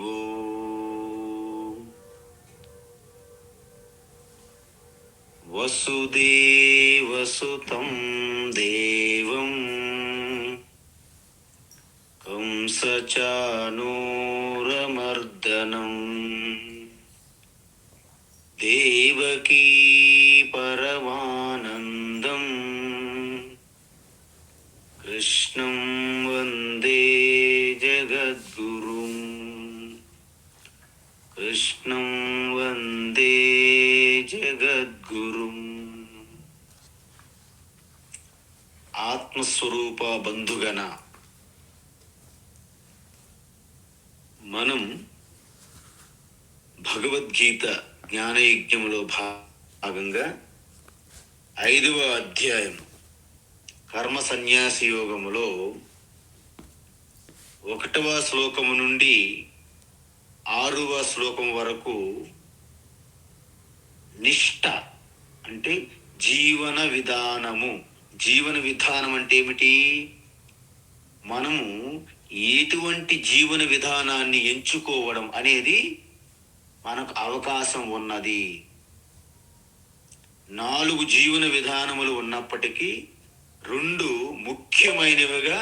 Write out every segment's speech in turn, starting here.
ఓం. వసుదేవసుతం దేవం కంసచానూరమర్దనం దేవకీ పరమానందం కృష్ణం వందే జగద్గురుం. కృష్ణం వందే జగద్గురుం. ఆత్మస్వరూప బంధుగణ, మనం భగవద్గీత జ్ఞానయజ్ఞంలో భాగంగా 5వ అధ్యాయం కర్మ సన్యాస యోగములో 1వ శ్లోకము నుండి 6వ శ్లోకం వరకు నిష్ఠ అంటే జీవన విధానము. జీవన విధానం అంటే ఏమిటి? మనము ఎటువంటి జీవన విధానాన్ని ఎంచుకోవడం అనేది మనకు అవకాశం ఉన్నది. 4 జీవన విధానములు ఉన్నప్పటికీ 2 ముఖ్యమైనవిగా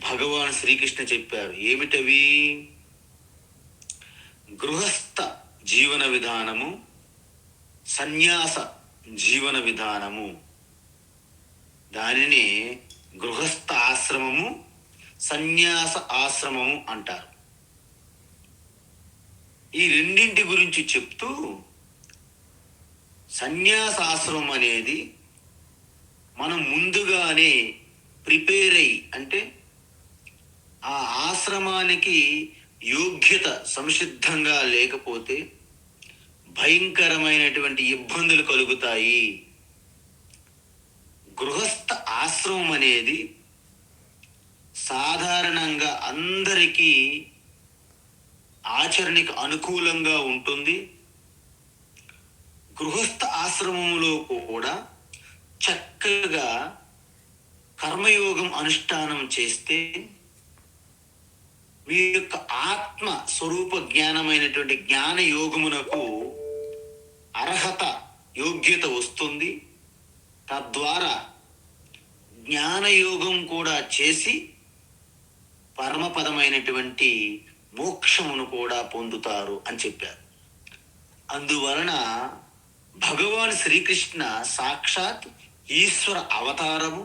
భగవాన్ శ్రీకృష్ణ చెప్పారు. ఏమిటవి? గృహస్థ జీవన విధానము, సన్యాస జీవన విధానము. దానిని గృహస్థ ఆశ్రమము, సన్యాస ఆశ్రమము అంటారు. ఈ రెండింటి గురించి చెప్తూ సన్యాసాశ్రమం అనేది మనం ముందుగానే ప్రిపేర్ అయ్యి, అంటే ఆ ఆశ్రమానికి యోగ్యత సంసిద్ధంగా లేకపోతే భయంకరమైనటువంటి ఇబ్బందులు కలుగుతాయి. గృహస్థ ఆశ్రమం అనేది సాధారణంగా అందరికీ ఆచరణకు అనుకూలంగా ఉంటుంది. గృహస్థ ఆశ్రమంలో కూడా చక్కగా కర్మయోగం అనుష్ఠానం చేస్తే మీ యొక్క ఆత్మ స్వరూప జ్ఞానమైనటువంటి జ్ఞాన యోగమునకు అర్హత, యోగ్యత వస్తుంది. తద్వారా జ్ఞానయోగం కూడా చేసి పరమపదమైనటువంటి మోక్షమును కూడా పొందుతారు అని చెప్పారు. అందువలన భగవాన్ శ్రీకృష్ణ సాక్షాత్ ఈశ్వర అవతారము,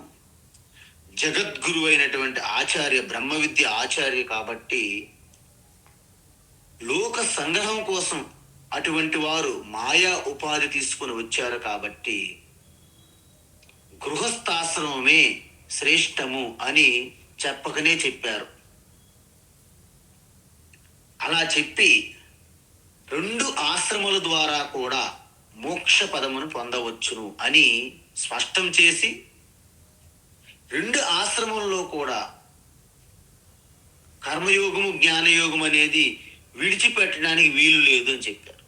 జగద్గురు అయినటువంటి ఆచార్య, బ్రహ్మ విద్య ఆచార్య కాబట్టి లోక సంగ్రహం కోసం అటువంటి వారు మాయా ఉపాధి తీసుకుని వచ్చారు. కాబట్టి గృహస్థాశ్రమమే శ్రేష్టము అని చెప్పకనే చెప్పారు. అలా చెప్పి 2 ఆశ్రమాల ద్వారా కూడా మోక్ష పదమును పొందవచ్చును అని స్పష్టం చేసి 2 ఆశ్రమంలో కూడా కర్మయోగము, జ్ఞానయోగం అనేది విడిచిపెట్టడానికి వీలు లేదు అని చెప్పారు.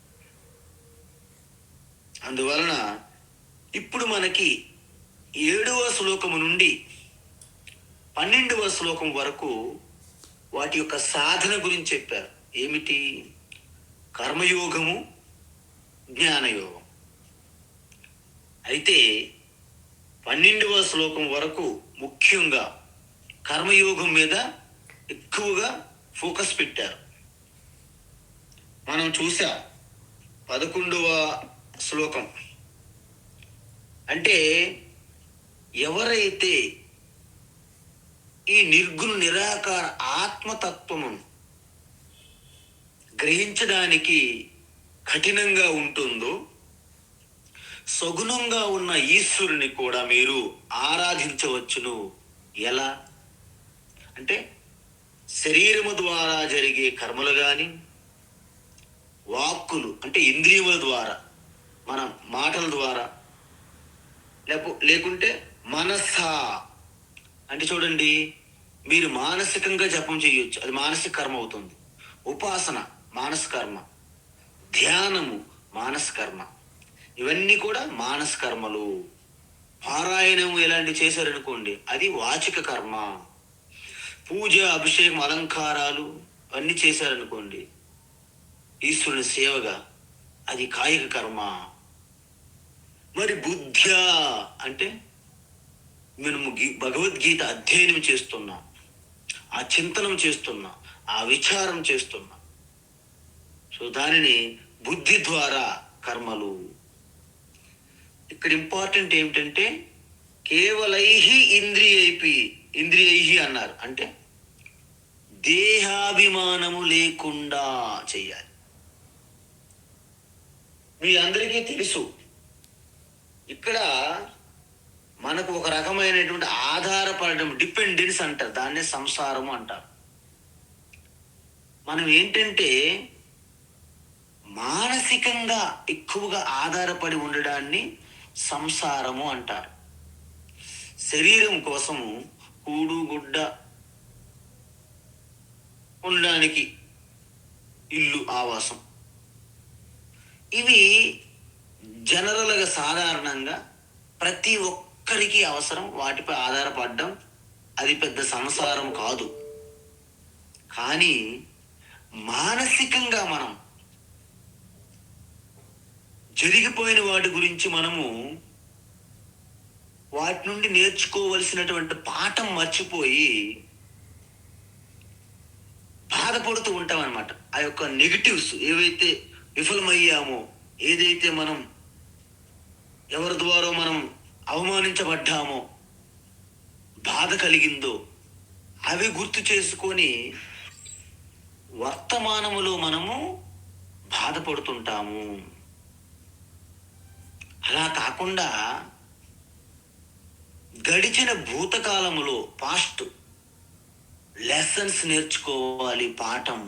అందువలన ఇప్పుడు మనకి 7వ శ్లోకము నుండి 12వ శ్లోకం వరకు వాటి యొక్క సాధన గురించి చెప్పారు. ఏమిటి? కర్మయోగము, జ్ఞానయోగం. అయితే 12వ శ్లోకం వరకు ముఖ్యంగా కర్మయోగం మీద ఎక్కువగా ఫోకస్ పెట్టారు. మనం చూసాం 11వ శ్లోకం. అంటే ఎవరైతే ఈ నిర్గుణ నిరాకార ఆత్మతత్వమును గ్రహించడానికి కఠినంగా ఉంటుందో, సగుణంగా ఉన్న ఈశ్వరుని కూడా మీరు ఆరాధించవచ్చును. ఎలా అంటే శరీరము ద్వారా జరిగే కర్మలు కానీ, వాక్కులు అంటే ఇంద్రియముల ద్వారా, మన మాటల ద్వారా, లేకుంటే మనస్సా అంటే చూడండి, మీరు మానసికంగా జపం చేయొచ్చు, అది మానసిక కర్మ అవుతుంది. ఉపాసన మానస కర్మ, ధ్యానము మానస కర్మ, ఇవన్నీ కూడా మానస కర్మలు. పారాయణము ఇలాంటివి చేశారనుకోండి, అది వాచిక కర్మ. పూజ, అభిషేకం, అలంకారాలు అన్నీ చేశారనుకోండి, ఈశ్వరుని సేవగా, అది కాయిక కర్మ. మరి బుద్ధ్యా అంటే మనము భగవద్గీత అధ్యయనం చేస్తున్నాం, ఆ చింతనం చేస్తున్నాం, ఆ విచారం చేస్తున్నాం. సో దానిని బుద్ధి ద్వారా కర్మలు. ఇక్కడ ఇంపార్టెంట్ ఏమిటంటే కేవలైహి ఇంద్రియైహి అన్నారు. అంటే దేహాభిమానము లేకుండా చెయ్యాలి. మీ అందరికీ తెలుసు, ఇక్కడ మనకు ఒక రకమైనటువంటి ఆధారపడడం, డిపెండెన్స్ అంటారు, దాన్నే సంసారము అంటారు. మనం ఏంటంటే మానసికంగా ఎక్కువగా ఆధారపడి ఉండడాన్ని సంసారము అంటారు. శరీరం కోసము కూడు గుడ్డ, ఉండడానికి ఇల్లు, ఆవాసం, ఇవి జనరల్గా సాధారణంగా ప్రతి ఒక్కరికి అవసరం. వాటిపై ఆధారపడడం అది పెద్ద సంసారం కాదు. కానీ మానసికంగా మనం జరిగిపోయిన వాటి గురించి మనము వాటి నుండి నేర్చుకోవలసినటువంటి పాఠం మర్చిపోయి బాధపడుతూ ఉంటాం అన్నమాట. ఆ యొక్క నెగిటివ్స్ ఏవైతే విఫలమయ్యామో, ఏదైతే మనం ఎవరి ద్వారా మనం అవమానించబడ్డామో, బాధ కలిగిందో, అవి గుర్తు చేసుకొని వర్తమానములో మనము బాధపడుతుంటాము. అలా కాకుండా గడిచిన భూతకాలములో పాస్ట్ లెసన్స్ నేర్చుకోవాలి, పాఠం.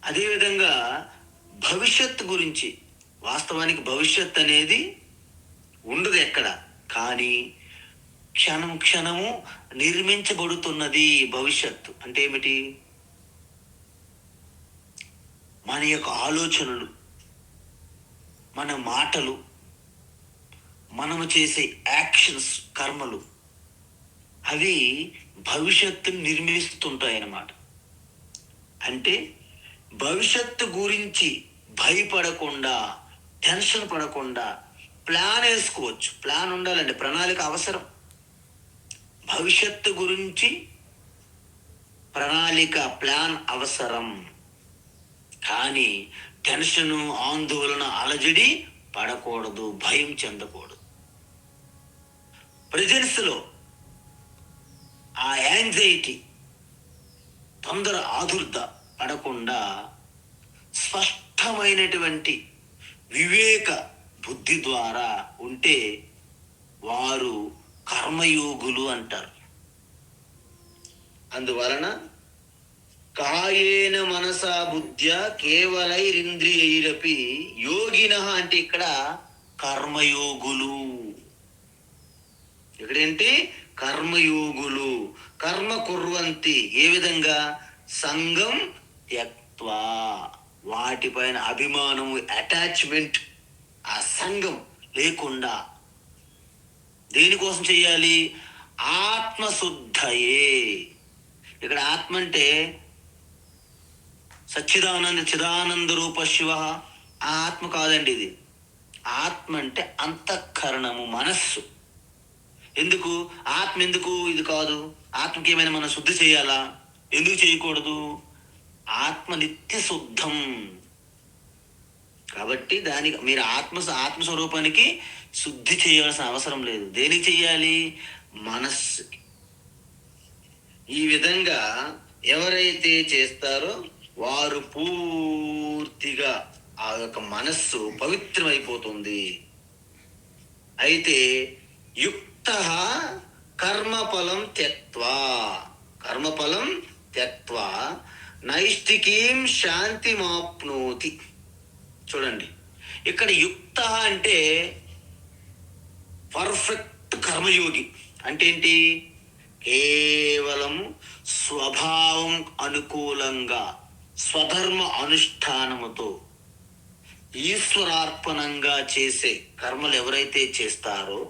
అదేవిధంగా భవిష్యత్తు గురించి, వాస్తవానికి భవిష్యత్ అనేది ఉండదు ఎక్కడ, కానీ క్షణం క్షణము నిర్మించబడుతున్నది భవిష్యత్తు. అంటే ఏమిటి? మన యొక్క ఆలోచనలు, మన మాటలు, మనము చేసే యాక్షన్స్, కర్మలు, అవి భవిష్యత్తును నిర్మిస్తుంటాయి అన్నమాట. అంటే భవిష్యత్తు గురించి భయపడకుండా, టెన్షన్ పడకుండా ప్లాన్ వేసుకోవచ్చు. ప్లాన్ ఉండాలండి, ప్రణాళిక అవసరం. భవిష్యత్తు గురించి ప్రణాళిక, ప్లాన్ అవసరం. కానీ టెన్షను, ఆందోళన, అలజడి పడకూడదు, భయం చెందకూడదు. ప్రజెన్స్లో ఆ యాంగ్జైటీ, తొందర ఆదుర్ద పడకుండా స్పష్టమైనటువంటి వివేక బుద్ధి ద్వారా ఉంటే వారు కర్మయోగులు అంటారు. అందువలన కాయేన మనసా బుద్ధ్య కేవలైరింద్రియైరపి యోగినః అంటే ఇక్కడ కర్మయోగులు. ఇక్కడేంటి? కర్మయోగులు. కర్మ కుర్వంతి. ఏ విధంగా? సంగం త్యక్త్వా, వాటిపైన అభిమానము, అటాచ్మెంట్, ఆ సంఘం లేకుండా. దేనికోసం చెయ్యాలి? ఆత్మశుద్ధయే. ఇక్కడ ఆత్మ అంటే చిదానంద రూప శివ, ఆ ఆత్మ కాదండి ఇది. ఆత్మ అంటే అంతఃకరణము, మనస్సు. ఎందుకు ఆత్మ? ఎందుకు ఇది కాదు? ఆత్మకి ఏమైనా మనం శుద్ధి చేయాలా? ఎందుకు చేయకూడదు? ఆత్మ నిత్య శుద్ధం కాబట్టి దానికి మీరు ఆత్మస్వరూపానికి శుద్ధి చేయాల్సిన అవసరం లేదు. దేనికి చెయ్యాలి? మనస్సుకి. ఈ విధంగా ఎవరైతే చేస్తారో వారు పూర్తిగా ఆ యొక్క మనస్సు పవిత్రమైపోతుంది. అయితే యుక్తః కర్మఫలం త్యక్త్వా నైష్టికీం శాంతిమాప్నోతి. చూడండి, ఇక్కడ యుక్త అంటే పర్ఫెక్ట్ కర్మయోగి. అంటే ఏంటి? కేవలం స్వభావం అనుకూలంగా స్వధర్మ అనుష్ఠానముతో ఈశ్వరార్పణంగా చేసే కర్మలు ఎవరైతే చేస్తారో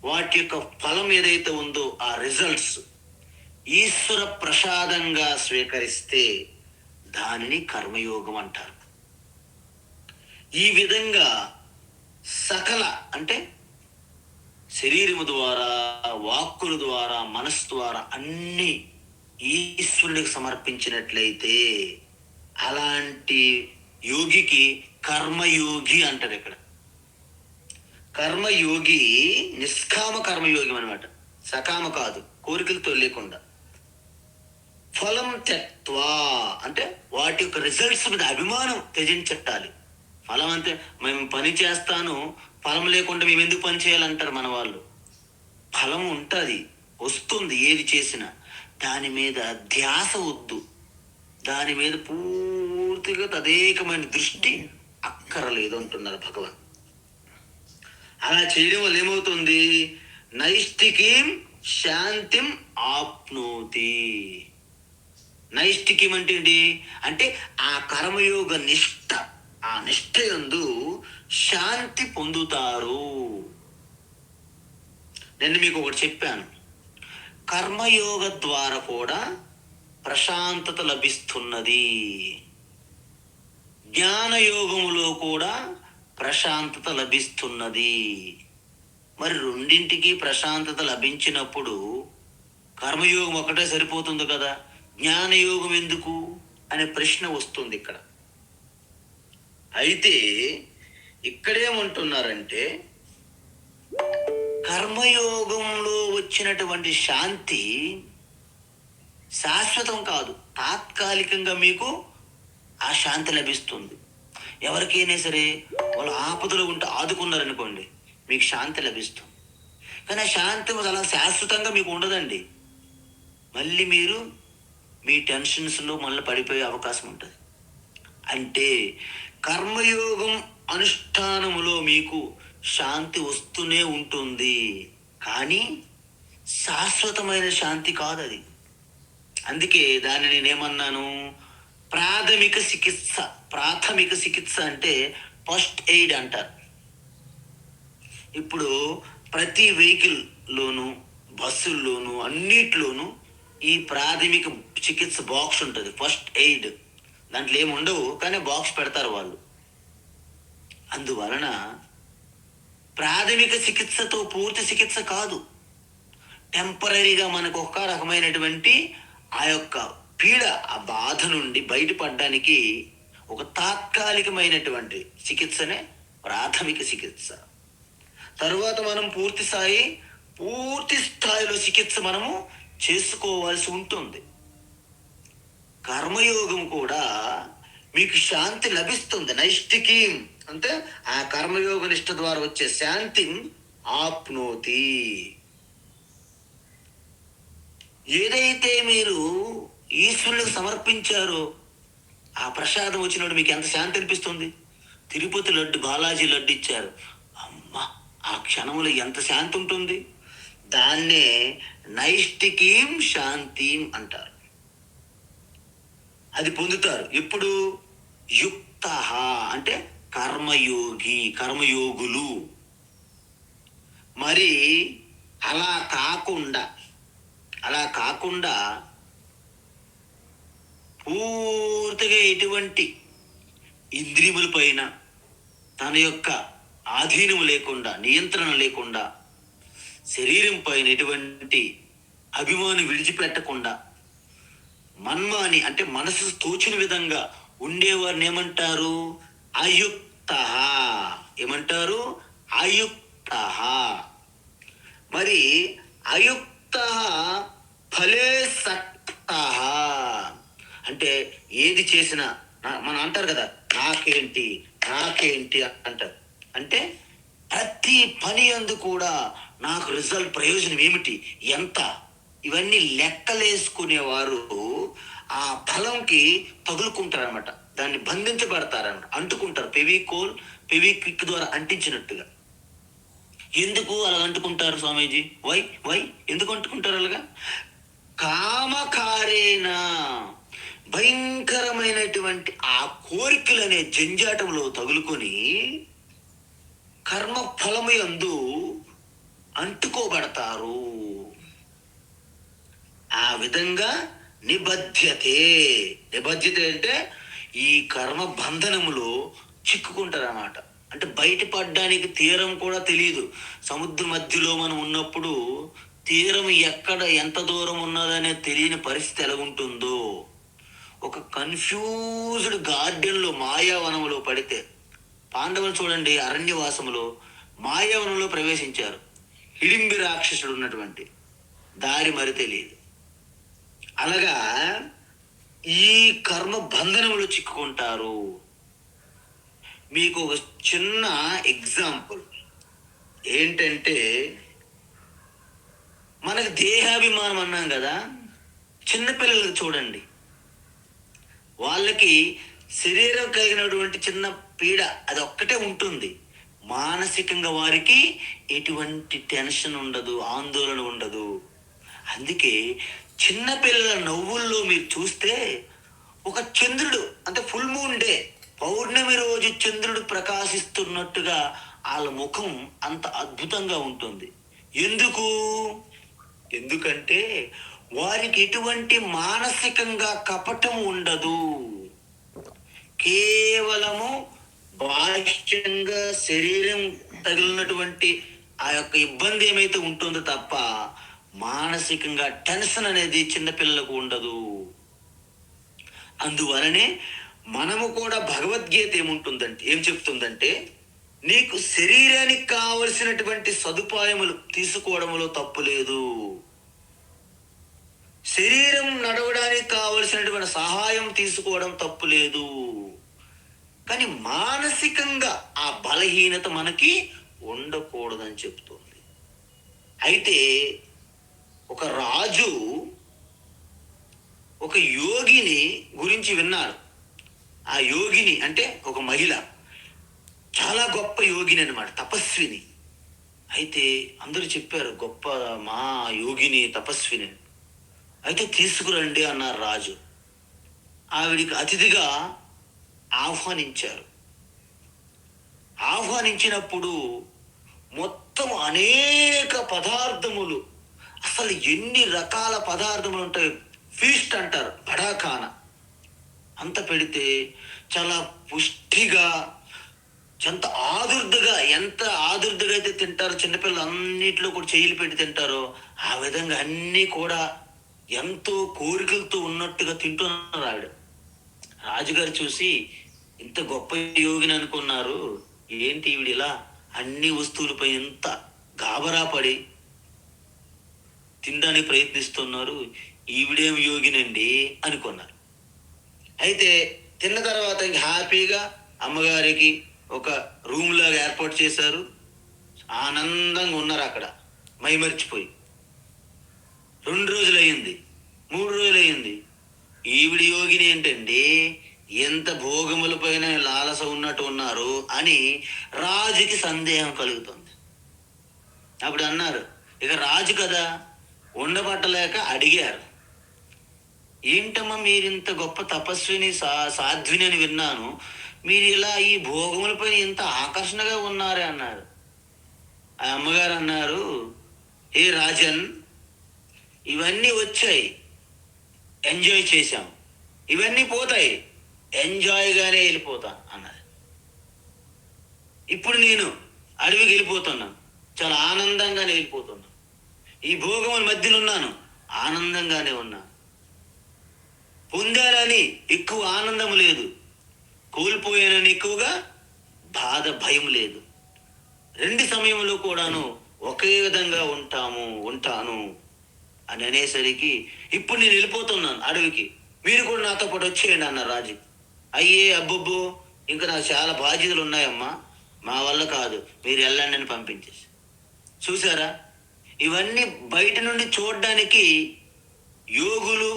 వాటి యొక్క ఫలం ఏదైతే ఉందో, ఆ రిజల్ట్స్ ఈశ్వర ప్రసాదంగా స్వీకరిస్తే దానిని కర్మయోగం అంటారు. ఈ విధంగా సకల అంటే శరీరము ద్వారా, వాక్కుల ద్వారా, మనస్సు ద్వారా అన్ని ఈశ్వరునికి సమర్పించినట్లయితే అలాంటి యోగికి కర్మయోగి అంటారు. ఇక్కడ కర్మయోగి నిష్కామ కర్మయోగి అనమాట, సకామ కాదు, కోరికలతో లేకుండా. ఫలం త్యక్త్వా అంటే వాటి యొక్క రిజల్ట్స్ మీద అభిమానం త్యజించాలి. ఫలం అంటే మేము పని చేస్తాను, ఫలం లేకుండా మేము ఎందుకు పని చేయాలంటారు మన వాళ్ళు. ఫలం ఉంటుంది, వస్తుంది, ఏది చేసినా దాని మీద ధ్యాస వద్దు, దాని మీద పూర్తిగా తదేకమైన దృష్టి అక్కరలేదు అంటున్నారు భగవాన్. అలా చేయడం వల్ల ఏమవుతుంది? నైష్టికీం శాంతిం ఆప్నోతి. నైష్టికం అంటే ఏంటి అంటే ఆ కర్మయోగ నిష్ఠ, ఆ నిష్ఠ యందు శాంతి పొందుతారు. నేను మీకు ఒకటి చెప్పాను, కర్మయోగ ద్వారా కూడా ప్రశాంతత లభిస్తున్నది, జ్ఞానయోగములో కూడా ప్రశాంతత లభిస్తున్నది. మరి రెండింటికి ప్రశాంతత లభించినప్పుడు కర్మయోగం ఒకటే సరిపోతుంది కదా, జ్ఞానయోగం ఎందుకు అనే ప్రశ్న వస్తుంది ఇక్కడ. అయితే ఇక్కడేమంటున్నారంటే కర్మయోగంలో వచ్చినటువంటి శాంతి శాశ్వతం కాదు, తాత్కాలికంగా మీకు ఆ శాంతి లభిస్తుంది. ఎవరికైనా సరే వాళ్ళు ఆపదలో ఉంటే ఆదుకున్నారనుకోండి, మీకు శాంతి లభిస్తుంది. కానీ ఆ శాంతి అలా శాశ్వతంగా మీకు ఉండదండి. మళ్ళీ మీరు మీ టెన్షన్స్లో మళ్ళీ పడిపోయే అవకాశం ఉంటుంది. అంటే కర్మయోగం అనుష్ఠానములో మీకు శాంతి వస్తూనే ఉంటుంది, కానీ శాశ్వతమైన శాంతి కాదు అది. అందుకే దాన్ని నేనేమన్నాను, ప్రాథమిక చికిత్స. ప్రాథమిక చికిత్స అంటే ఫస్ట్ ఎయిడ్ అంటారు. ఇప్పుడు ప్రతి వెహికల్లోను, బస్సుల్లోను, అన్నిట్లోనూ ఈ ప్రాథమిక చికిత్స బాక్స్ ఉంటుంది, ఫస్ట్ ఎయిడ్. దాంట్లో ఏమి ఉండవు, కానీ బాక్స్ పెడతారు వాళ్ళు. అందువలన ప్రాథమిక చికిత్సతో పూర్తి చికిత్స కాదు, టెంపరీగా మనకు ఒక రకమైనటువంటి ఆ యొక్క పీడ, ఆ బాధ నుండి బయటపడడానికి ఒక తాత్కాలికమైనటువంటి చికిత్సనే ప్రాథమిక చికిత్స. తరువాత మనం పూర్తి స్థాయిలో చికిత్స మనము చేసుకోవాల్సి ఉంటుంది. కర్మయోగం కూడా మీకు శాంతి లభిస్తుంది. నైష్టికీం అంటే ఆ కర్మయోగ నిష్ఠ ద్వారా వచ్చే శాంతి ఆప్నోతి. ఏదైతే మీరు ఈశ్వరునికి సమర్పించారో ఆ ప్రసాదం వచ్చినప్పుడు మీకు ఎంత శాంతి అనిపిస్తుంది. తిరుపతి లడ్డు, బాలాజీ లడ్డు ఇచ్చారు, అమ్మా ఆ క్షణంలో ఎంత శాంతి ఉంటుంది. దాన్నే నైష్టికీం శాంతిం అంటారు. అది పొందుతారు ఎప్పుడు? యుక్త అంటే కర్మయోగులు. మరి అలా కాకుండా పూర్తిగా ఎటువంటి ఇంద్రియముల పైన తన యొక్క ఆధీనం లేకుండా, నియంత్రణ లేకుండా, శరీరం పైన ఎటువంటి అభిమానం విడిచిపెట్టకుండా, మన్మాని అంటే మనసు తోచిన విధంగా ఉండేవారిని ఏమంటారు? అయుక్త. ఏమంటారు? అయుక్త. మరి అయుక్త ఫలే సక్త అంటే ఏది చేసినా మనం అంటారు కదా, నాకేంటి అంటారు. అంటే ప్రతి పని యందు కూడా నాకు రిజల్ట్, ప్రయోజనం ఏమిటి, ఎంత, ఇవన్నీ లెక్కలేసుకునేవారు ఆ ఫలంకి తగులుకుంటారనమాట, దాన్ని బంధించబడతారనమాట, అంటుకుంటారు. ఫెవిక్విక్ ద్వారా అంటించినట్టుగా. ఎందుకు అలా అంటుకుంటారు స్వామీజీ? వై ఎందుకు అంటుకుంటారు అలాగా? కామకారేనా, భయంకరమైనటువంటి ఆ కోరికలనే జంజాటంలో తగులుకొని కర్మ ఫలము యందు అంటుకోబడతారు. ఆ విధంగా నిబధ్యతే. నిబధ్యతే అంటే ఈ కర్మ బంధనములో చిక్కుకుంటారన్నమాట. అంటే బయటపడడానికి తీరం కూడా తెలియదు. సముద్ర మధ్యలో మనం ఉన్నప్పుడు తీరం ఎక్కడ ఎంత దూరం ఉన్నదనే తెలియని పరిస్థితి ఎలా ఉంటుందో, ఒక కన్ఫ్యూజ్డ్ గార్డెన్లో మాయావనంలో పడితే, పాండవులు చూడండి అరణ్యవాసములో మాయావనంలో ప్రవేశించారు. హిడింబి రాక్షసుడు ఉన్నటువంటి దారి మరి తెలియదు. అలాగా ఈ కర్మ బంధనములు చిక్కుకుంటారు. మీకు ఒక చిన్న ఎగ్జాంపుల్ ఏంటంటే, మనకు దేహాభిమానం అన్నాం కదా, చిన్నపిల్లలకు చూడండి, వాళ్ళకి శరీరం కలిగినటువంటి చిన్న పీడ అది ఒక్కటే ఉంటుంది. మానసికంగా వారికి ఎటువంటి టెన్షన్ ఉండదు, ఆందోళన ఉండదు. అందుకే చిన్నపిల్లల నవ్వుల్లో మీరు చూస్తే ఒక చంద్రుడు, అంటే ఫుల్ మూన్ డే, పౌర్ణమి రోజు చంద్రుడు ప్రకాశిస్తున్నట్టుగా వాళ్ళ ముఖం అంత అద్భుతంగా ఉంటుంది. ఎందుకంటే వారికి ఎటువంటి మానసికంగా కపటం ఉండదు. కేవలము బాహ్యంగా శరీరం తగిలినటువంటి ఆ యొక్క ఇబ్బంది ఏమైతే ఉంటుందో తప్ప మానసికంగా టెన్షన్ అనేది చిన్నపిల్లలకు ఉండదు. అందువలనే మనము కూడా భగవద్గీత ఏం చెప్తుందంటే, నీకు శరీరానికి కావలసినటువంటి సదుపాయములు తీసుకోవడంలో తప్పు లేదు, శరీరం నడవడానికి కావలసినటువంటి సహాయం తీసుకోవడం తప్పు లేదు, కానీ మానసికంగా ఆ బలహీనత మనకి ఉండకూడదని చెప్తుంది. అయితే ఒక రాజు ఒక యోగిని గురించి విన్నారు. ఆ యోగిని అంటే ఒక మహిళ, చాలా గొప్ప యోగిని అన్నమాట, తపస్విని. అయితే అందరూ చెప్పారు, గొప్ప మా యోగిని తపస్విని. అయితే తీసుకురండి అన్నారు రాజు. ఆవిడికి అతిథిగా ఆహ్వానించినప్పుడు మొత్తం అనేక పదార్థములు, అసలు ఎన్ని రకాల పదార్థములు ఉంటాయి, ఫీస్ట్ అంటారు, బడాఖాన అంత పెడితే చాలా పుష్టిగా, ఎంత ఆదుర్దగా అయితే తింటారో చిన్నపిల్లలు, అన్నిట్లో కూడా చెయ్యిలు పెట్టి తింటారో ఆ విధంగా అన్నీ కూడా ఎంతో కోరికలతో ఉన్నట్టుగా తింటున్నారు ఆవిడ. రాజుగారు చూసి, ఇంత గొప్ప యోగిని అనుకున్నారు, ఏంటి ఈవిడ ఇలా అన్ని వస్తువులపై ఎంత గాబరా పడి తినడానికి ప్రయత్నిస్తున్నారు, ఈవిడేం యోగినండి అనుకున్నారు. అయితే తిన్న తర్వాత హ్యాపీగా అమ్మగారికి ఒక రూమ్ లాగా ఏర్పాటు చేశారు. ఆనందంగా ఉన్నారు అక్కడ మైమర్చిపోయి. 2 రోజులు అయింది, 3 రోజులు అయింది. ఈవిడి యోగిని ఏంటండి ఎంత భోగముల పైన లాలస ఉన్నట్టు ఉన్నారు అని రాజుకి సందేహం కలుగుతుంది. అప్పుడు అన్నారు, ఇక రాజు కదా, ఉండబట్టలేక అడిగారు, ఏంటమ్మా మీరు ఇంత గొప్ప తపస్విని సాధ్విని అని విన్నాను, మీరు ఇలా ఈ భోగములపై ఇంత ఆకర్షణగా ఉన్నారే అన్నారు. ఆ అమ్మగారు అన్నారు, ఏ రాజన్, ఇవన్నీ వచ్చాయి, ఎంజాయ్ చేశాం, ఇవన్నీ పోతాయి, ఎంజాయ్గానే వెళ్ళిపోతాను అన్నది. ఇప్పుడు నేను అడవికి వెళ్ళిపోతున్నాను, చాలా ఆనందంగానే వెళ్ళిపోతున్నాను, ఈ భోగముల మధ్యలో ఉన్నాను, ఆనందంగానే ఉన్నాను. పొందారని ఎక్కువ ఆనందం లేదు, కోల్పోయానని ఎక్కువగా బాధ భయం లేదు. 2 సమయంలో కూడాను ఒకే విధంగా ఉంటాను అని అనేసరికి, ఇప్పుడు నేను వెళ్ళిపోతున్నాను అడవికి, మీరు కూడా నాతో పాటు వచ్చేయండి అన్న రాజు. అయ్యే అబ్బబ్బో, ఇంకా నాకు చాలా బాధ్యతలు ఉన్నాయమ్మా, మా వల్ల కాదు, మీరు వెళ్ళండి అని పంపించేసి. చూసారా, ఇవన్నీ బయట నుండి చూడడానికి యోగులు,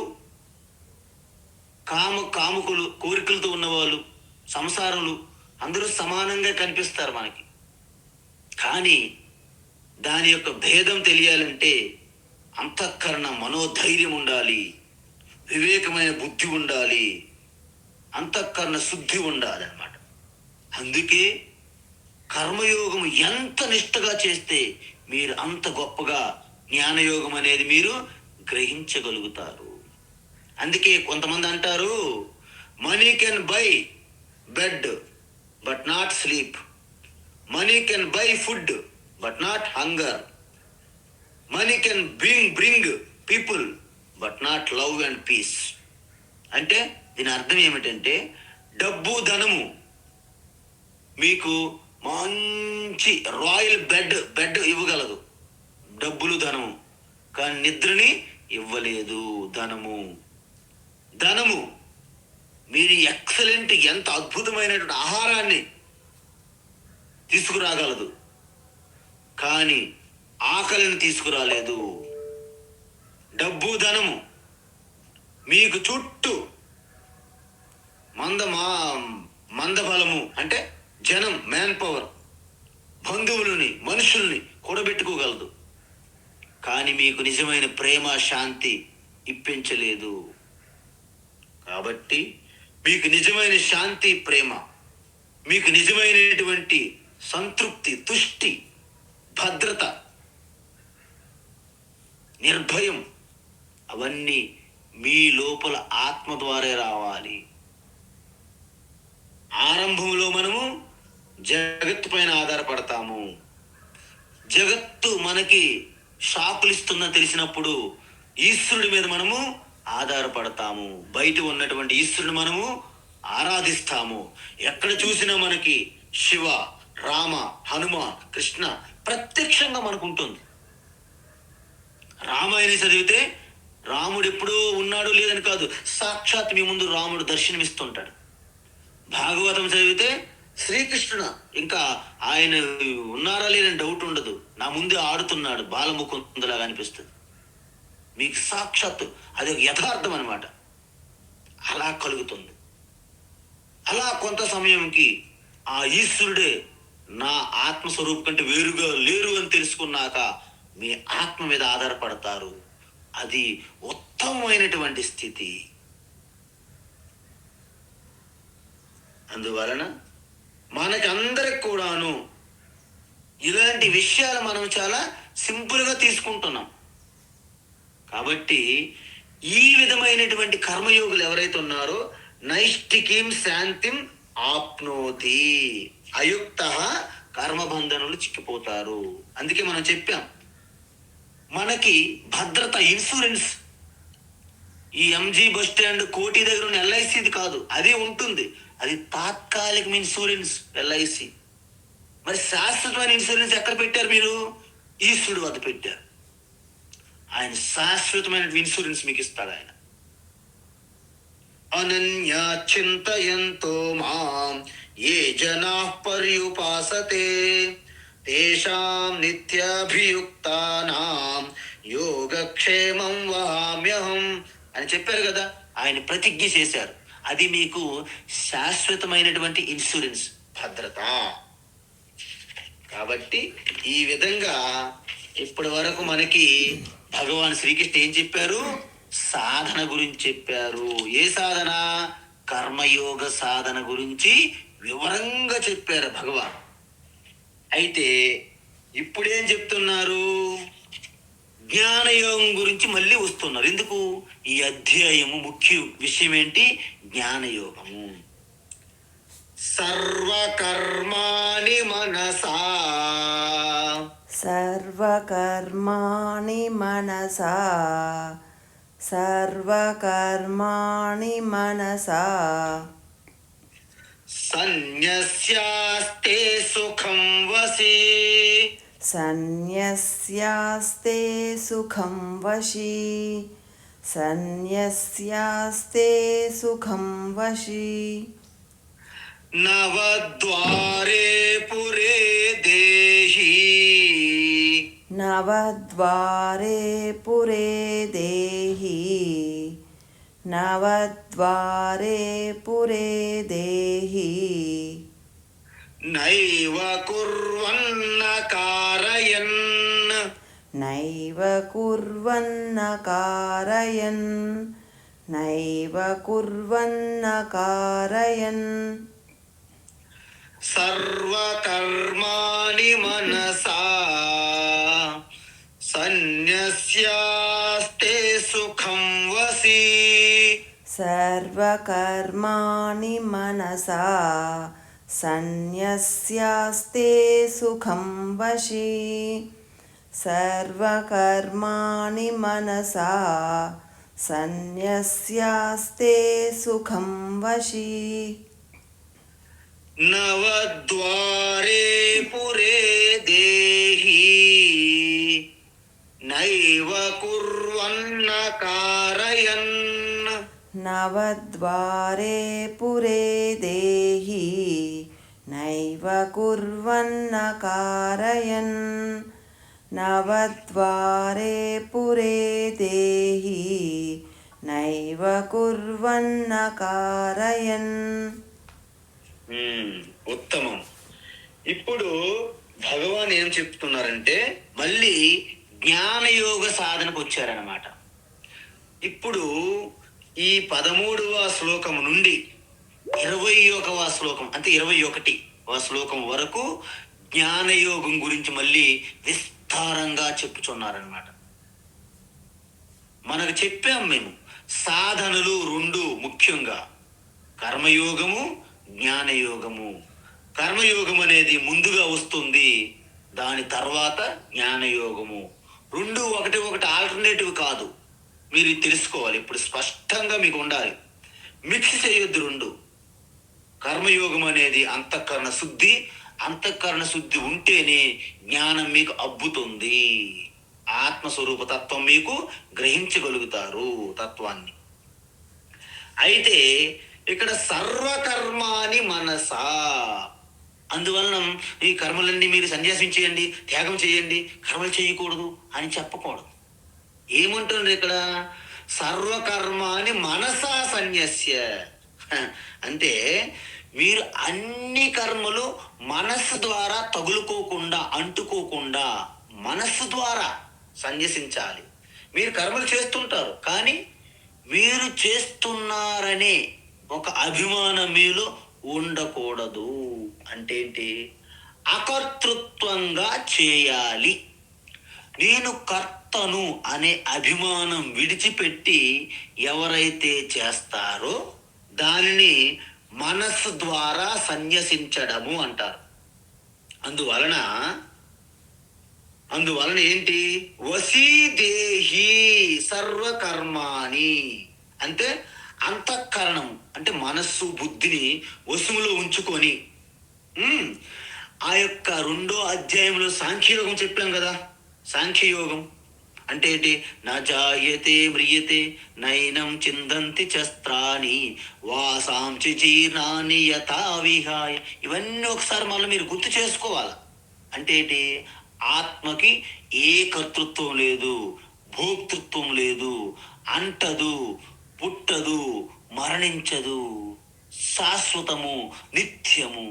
కాముకులు, కోరికలతో ఉన్నవాళ్ళు, సంసారులు అందరూ సమానంగా కనిపిస్తారు మనకి. కానీ దాని యొక్క భేదం తెలియాలంటే అంతఃకరణ మనోధైర్యం ఉండాలి, వివేకమైన బుద్ధి ఉండాలి, అంతఃకరణ శుద్ధి ఉండాలి అన్నమాట. అందుకే కర్మయోగం ఎంత నిష్ఠగా చేస్తే మీరు అంత గొప్పగా జ్ఞానయోగం అనేది మీరు గ్రహించగలుగుతారు. అందుకే కొంతమంది అంటారు, money can buy bed but not sleep, money can buy food but not hunger, money can bring people but not love and peace. అంటే దీని అర్థం ఏమిటంటే, డబ్బు ధనము మీకు మంచి రాయల్ బెడ్ ఇవ్వగలదు, డబ్బులు ధనము, కానీ నిద్రని ఇవ్వలేదు. ధనము మీరు ఎక్సలెంట్, ఎంత అద్భుతమైనటువంటి ఆహారాన్ని తీసుకురాగలదు, కానీ ఆకలిని తీసుకురాలేదు. డబ్బు ధనము మీకు చుట్టూ మందబలము అంటే జనం, మ్యాన్ పవర్, బంధువులని, మనుషుల్ని కూడబెట్టుకోగలదు, కానీ మీకు నిజమైన ప్రేమ, శాంతి ఇప్పించలేదు. కాబట్టి మీకు నిజమైన శాంతి, ప్రేమ, మీకు నిజమైనటువంటి సంతృప్తి, తుష్టి, భద్రత, నిర్భయం అవన్నీ మీ లోపల ఆత్మ ద్వారా రావాలి. ఆరంభంలో మనము జగత్తు పైన ఆధారపడతాము. జగత్తు మనకి షాకులు ఇస్తుందని తెలిసినప్పుడు ఈశ్వరుడి మీద మనము ఆధారపడతాము. బయట ఉన్నటువంటి ఈశ్వరుని మనము ఆరాధిస్తాము. ఎక్కడ చూసినా మనకి శివ, రామ, హనుమ, కృష్ణ ప్రత్యక్షంగా మనకు ఉంటుంది. రామాయణం చదివితే రాముడు ఎప్పుడూ ఉన్నాడు లేదని కాదు, సాక్షాత్ మీ ముందు రాముడు దర్శనమిస్తుంటాడు. భాగవతం చదివితే శ్రీకృష్ణుడు, ఇంకా ఆయన ఉన్నారా లేదని డౌట్ ఉండదు, నా ముందే ఆడుతున్నాడు, బాలముకుందులాగా అనిపిస్తుంది. మీకు సాక్షాత్తు అది ఒక యథార్థం అనమాట. అలా కలుగుతుంది. అలా కొంత సమయంకి ఆ ఈశ్వరుడే నా ఆత్మస్వరూపం కంటే వేరుగా లేరు అని తెలుసుకున్నాక మీ ఆత్మ మీద ఆధారపడతారు. అది ఉత్తమమైనటువంటి స్థితి. అందువలన మనకి అందరికి కూడాను ఇలాంటి విషయాలు మనం చాలా సింపుల్గా తీసుకుంటున్నాం. కాబట్టి ఈ విధమైనటువంటి కర్మయోగులు ఎవరైతే ఉన్నారో నైష్టికీం శాంతిం ఆప్నోతి, అయుక్త కర్మబంధనులు చిక్కిపోతారు. అందుకే మనం చెప్పాం, మనకి భద్రత, ఇన్సూరెన్స్ ఈ ఎంజీ బస్ స్టాండ్ కోటి దగ్గర ఉన్న ఎల్ఐసిది కాదు, అదే ఉంటుంది. అది తాత్కాలిక ఇన్సూరెన్స్ ఎల్ఐసి. మరి శాశ్వతమైన ఇన్సూరెన్స్ ఎక్కడ పెట్టారు మీరు? ఈశ్వరుడు వద్ద పెట్టారు. ఆయన శాశ్వతమైన ఇన్సూరెన్స్ మీకు ఇస్తాడు. ఆయన అనన్య చింతయంతో మాం ఏ జనా పర్యుపాసతే తేషాం నిత్యాభియుక్తానాం యోగక్షేమం వహామ్యహం అని చెప్పారు కదా. ఆయన ప్రతిజ్ఞ చేశారు. అది మీకు శాశ్వతమైనటువంటి ఇన్సూరెన్స్, భద్రత. కాబట్టి ఈ విధంగా ఇప్పటి వరకు మనకి భగవాన్ శ్రీకృష్ణ ఏం చెప్పారు? సాధన గురించి చెప్పారు. ఏ సాధన? కర్మయోగ సాధన గురించి వివరంగా చెప్పారు భగవాన్. అయితే ఇప్పుడేం చెప్తున్నారు? జ్ఞానయోగం గురించి మళ్ళీ వస్తున్నారు. ఎందుకు? ఈ అధ్యాయము ముఖ్య విషయం ఏంటి? జ్ఞానయోగము. సర్వకర్మాణి మనసా, సర్వకర్మాణి మనసా, సర్వకర్మాణి మనసా సన్యస్యాస్తే సుఖం వసి, సన్యస్యాస్తే సుఖం వశి, సన్యస్యాస్తే సుఖం వశి. నవద్వారే పురే దేహి, నవద్వారే పురే దేహి, నవద్వారే పురే దేహి. నైవ కుర్వన్న కారయన్, నైవ కుర్వన్న కారయన్, నైవ కుర్వన్న కారయన్. సర్వకర్మాణి మనసా సన్యస్యాస్తే సుఖం వసి, సర్వకర్మాణి మనసా సన్యస్యాస్తే సుఖం వశీ. సర్వకర్మాణి మనసా సన్యస్యాస్తే సుఖం వశీ. నవద్వారే పురే దేహి నైవ కుర్వన్న కారయన్. నవద్వారే పురే దేహి నైవ కుర్వన్న కారయన్. నవద్వారే పురే దేహి నైవ కుర్వన్న కారయన్. ఉత్తమం. ఇప్పుడు భగవాన్ ఏం చెప్తున్నారంటే మళ్ళీ జ్ఞానయోగ సాధనకు వచ్చారనమాట. ఇప్పుడు ఈ 13వ శ్లోకం నుండి 21వ శ్లోకం అంటే 21వ శ్లోకం వరకు జ్ఞానయోగం గురించి మళ్ళీ విస్తారంగా చెప్పుచున్నారనమాట. మనకు చెప్పాం మేము సాధనలు 2 ముఖ్యంగా కర్మయోగము, జ్ఞానయోగము. కర్మయోగం అనేది ముందుగా వస్తుంది, దాని తర్వాత జ్ఞానయోగము. 2 ఒకటి ఆల్టర్నేటివ్ కాదు. మీరు తెలుసుకోవాలి, ఇప్పుడు స్పష్టంగా మీకు ఉండాలి. మిక్స్ చేయొద్దు 2. కర్మయోగం అనేది అంతఃకరణ శుద్ధి. అంతఃకరణ శుద్ధి ఉంటేనే జ్ఞానం మీకు అబ్బుతుంది. ఆత్మస్వరూప తత్వం మీకు గ్రహించగలుగుతారు తత్వాన్ని. అయితే ఇక్కడ సర్వకర్మాని మనసా, అందువలన ఈ కర్మలన్నీ మీరు సన్యాసించేయండి, త్యాగం చేయండి, కర్మలు చేయకూడదు అని చెప్పకూడదు. ఏమంటుంది ఇక్కడ? సర్వకర్మాని మనసా సన్యస్య. అంటే మీరు అన్ని కర్మలు మనస్సు ద్వారా తగులుకోకుండా, అంటుకోకుండా మనస్సు ద్వారా సన్యసించాలి. మీరు కర్మలు చేస్తుంటారు, కానీ మీరు చేస్తున్నారనే ఒక అభిమానం మీలో ఉండకూడదు. అంటే ఏంటి? అకర్తృత్వంగా చేయాలి. నేను కర్తను అనే అభిమానం విడిచిపెట్టి ఎవరైతే చేస్తారో దానిని మనస్సు ద్వారా సన్యసించడము అంటారు. అందువలన ఏంటి? వసీదేహి సర్వకర్మాణి అంటే అంతఃకరణం అంటే మనస్సు, బుద్ధిని వశములో ఉంచుకొని ఆ యొక్క 2వ అధ్యాయంలో సాంఖ్యయోగం చెప్పాం కదా. సాంఖ్యయోగం అంటే ఏంటి? నా జాయతే మ్రియతే నైనం చిందంతి చస్త్రాని వాసాంచి జీర్ణాని యథా విహాయ. ఇవన్నీ ఒకసారి మళ్ళీ మీరు గుర్తు చేసుకోవాలి. అంటే ఏంటి? ఆత్మకి ఏ కర్తృత్వం లేదు, భోక్తృత్వం లేదు, అంటదు, పుట్టదు, మరణించదు, శాశ్వతము, నిత్యము.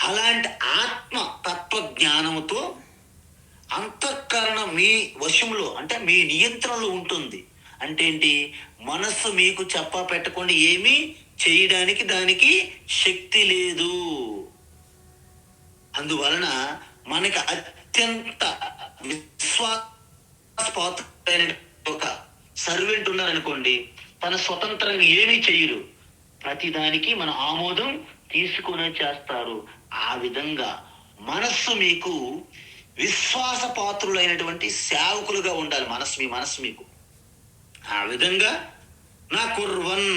అలాంటి ఆత్మ తత్వజ్ఞానముతో అంతఃకరణ మీ వశంలో అంటే మీ నియంత్రణలో ఉంటుంది. అంటే ఏంటి? మనస్సు మీకు చెప్పా పెట్టకుండా ఏమీ చేయడానికి దానికి శక్తి లేదు. అందువలన మనకి అత్యంత విశ్వాసపాత్రుడైన ఒక సర్వెంట్ ఉన్నారనుకోండి, తన స్వతంత్రంగా ఏమీ చెయ్యరు, ప్రతిదానికి మన ఆమోదం తీసుకునే చేస్తారు. ఆ విధంగా మనస్సు మీకు విశ్వాసపాత్రులైనటువంటి సేవకులుగా ఉండాలి. మీ మనస్సు మీకు ఆ విధంగా నా కుర్వన్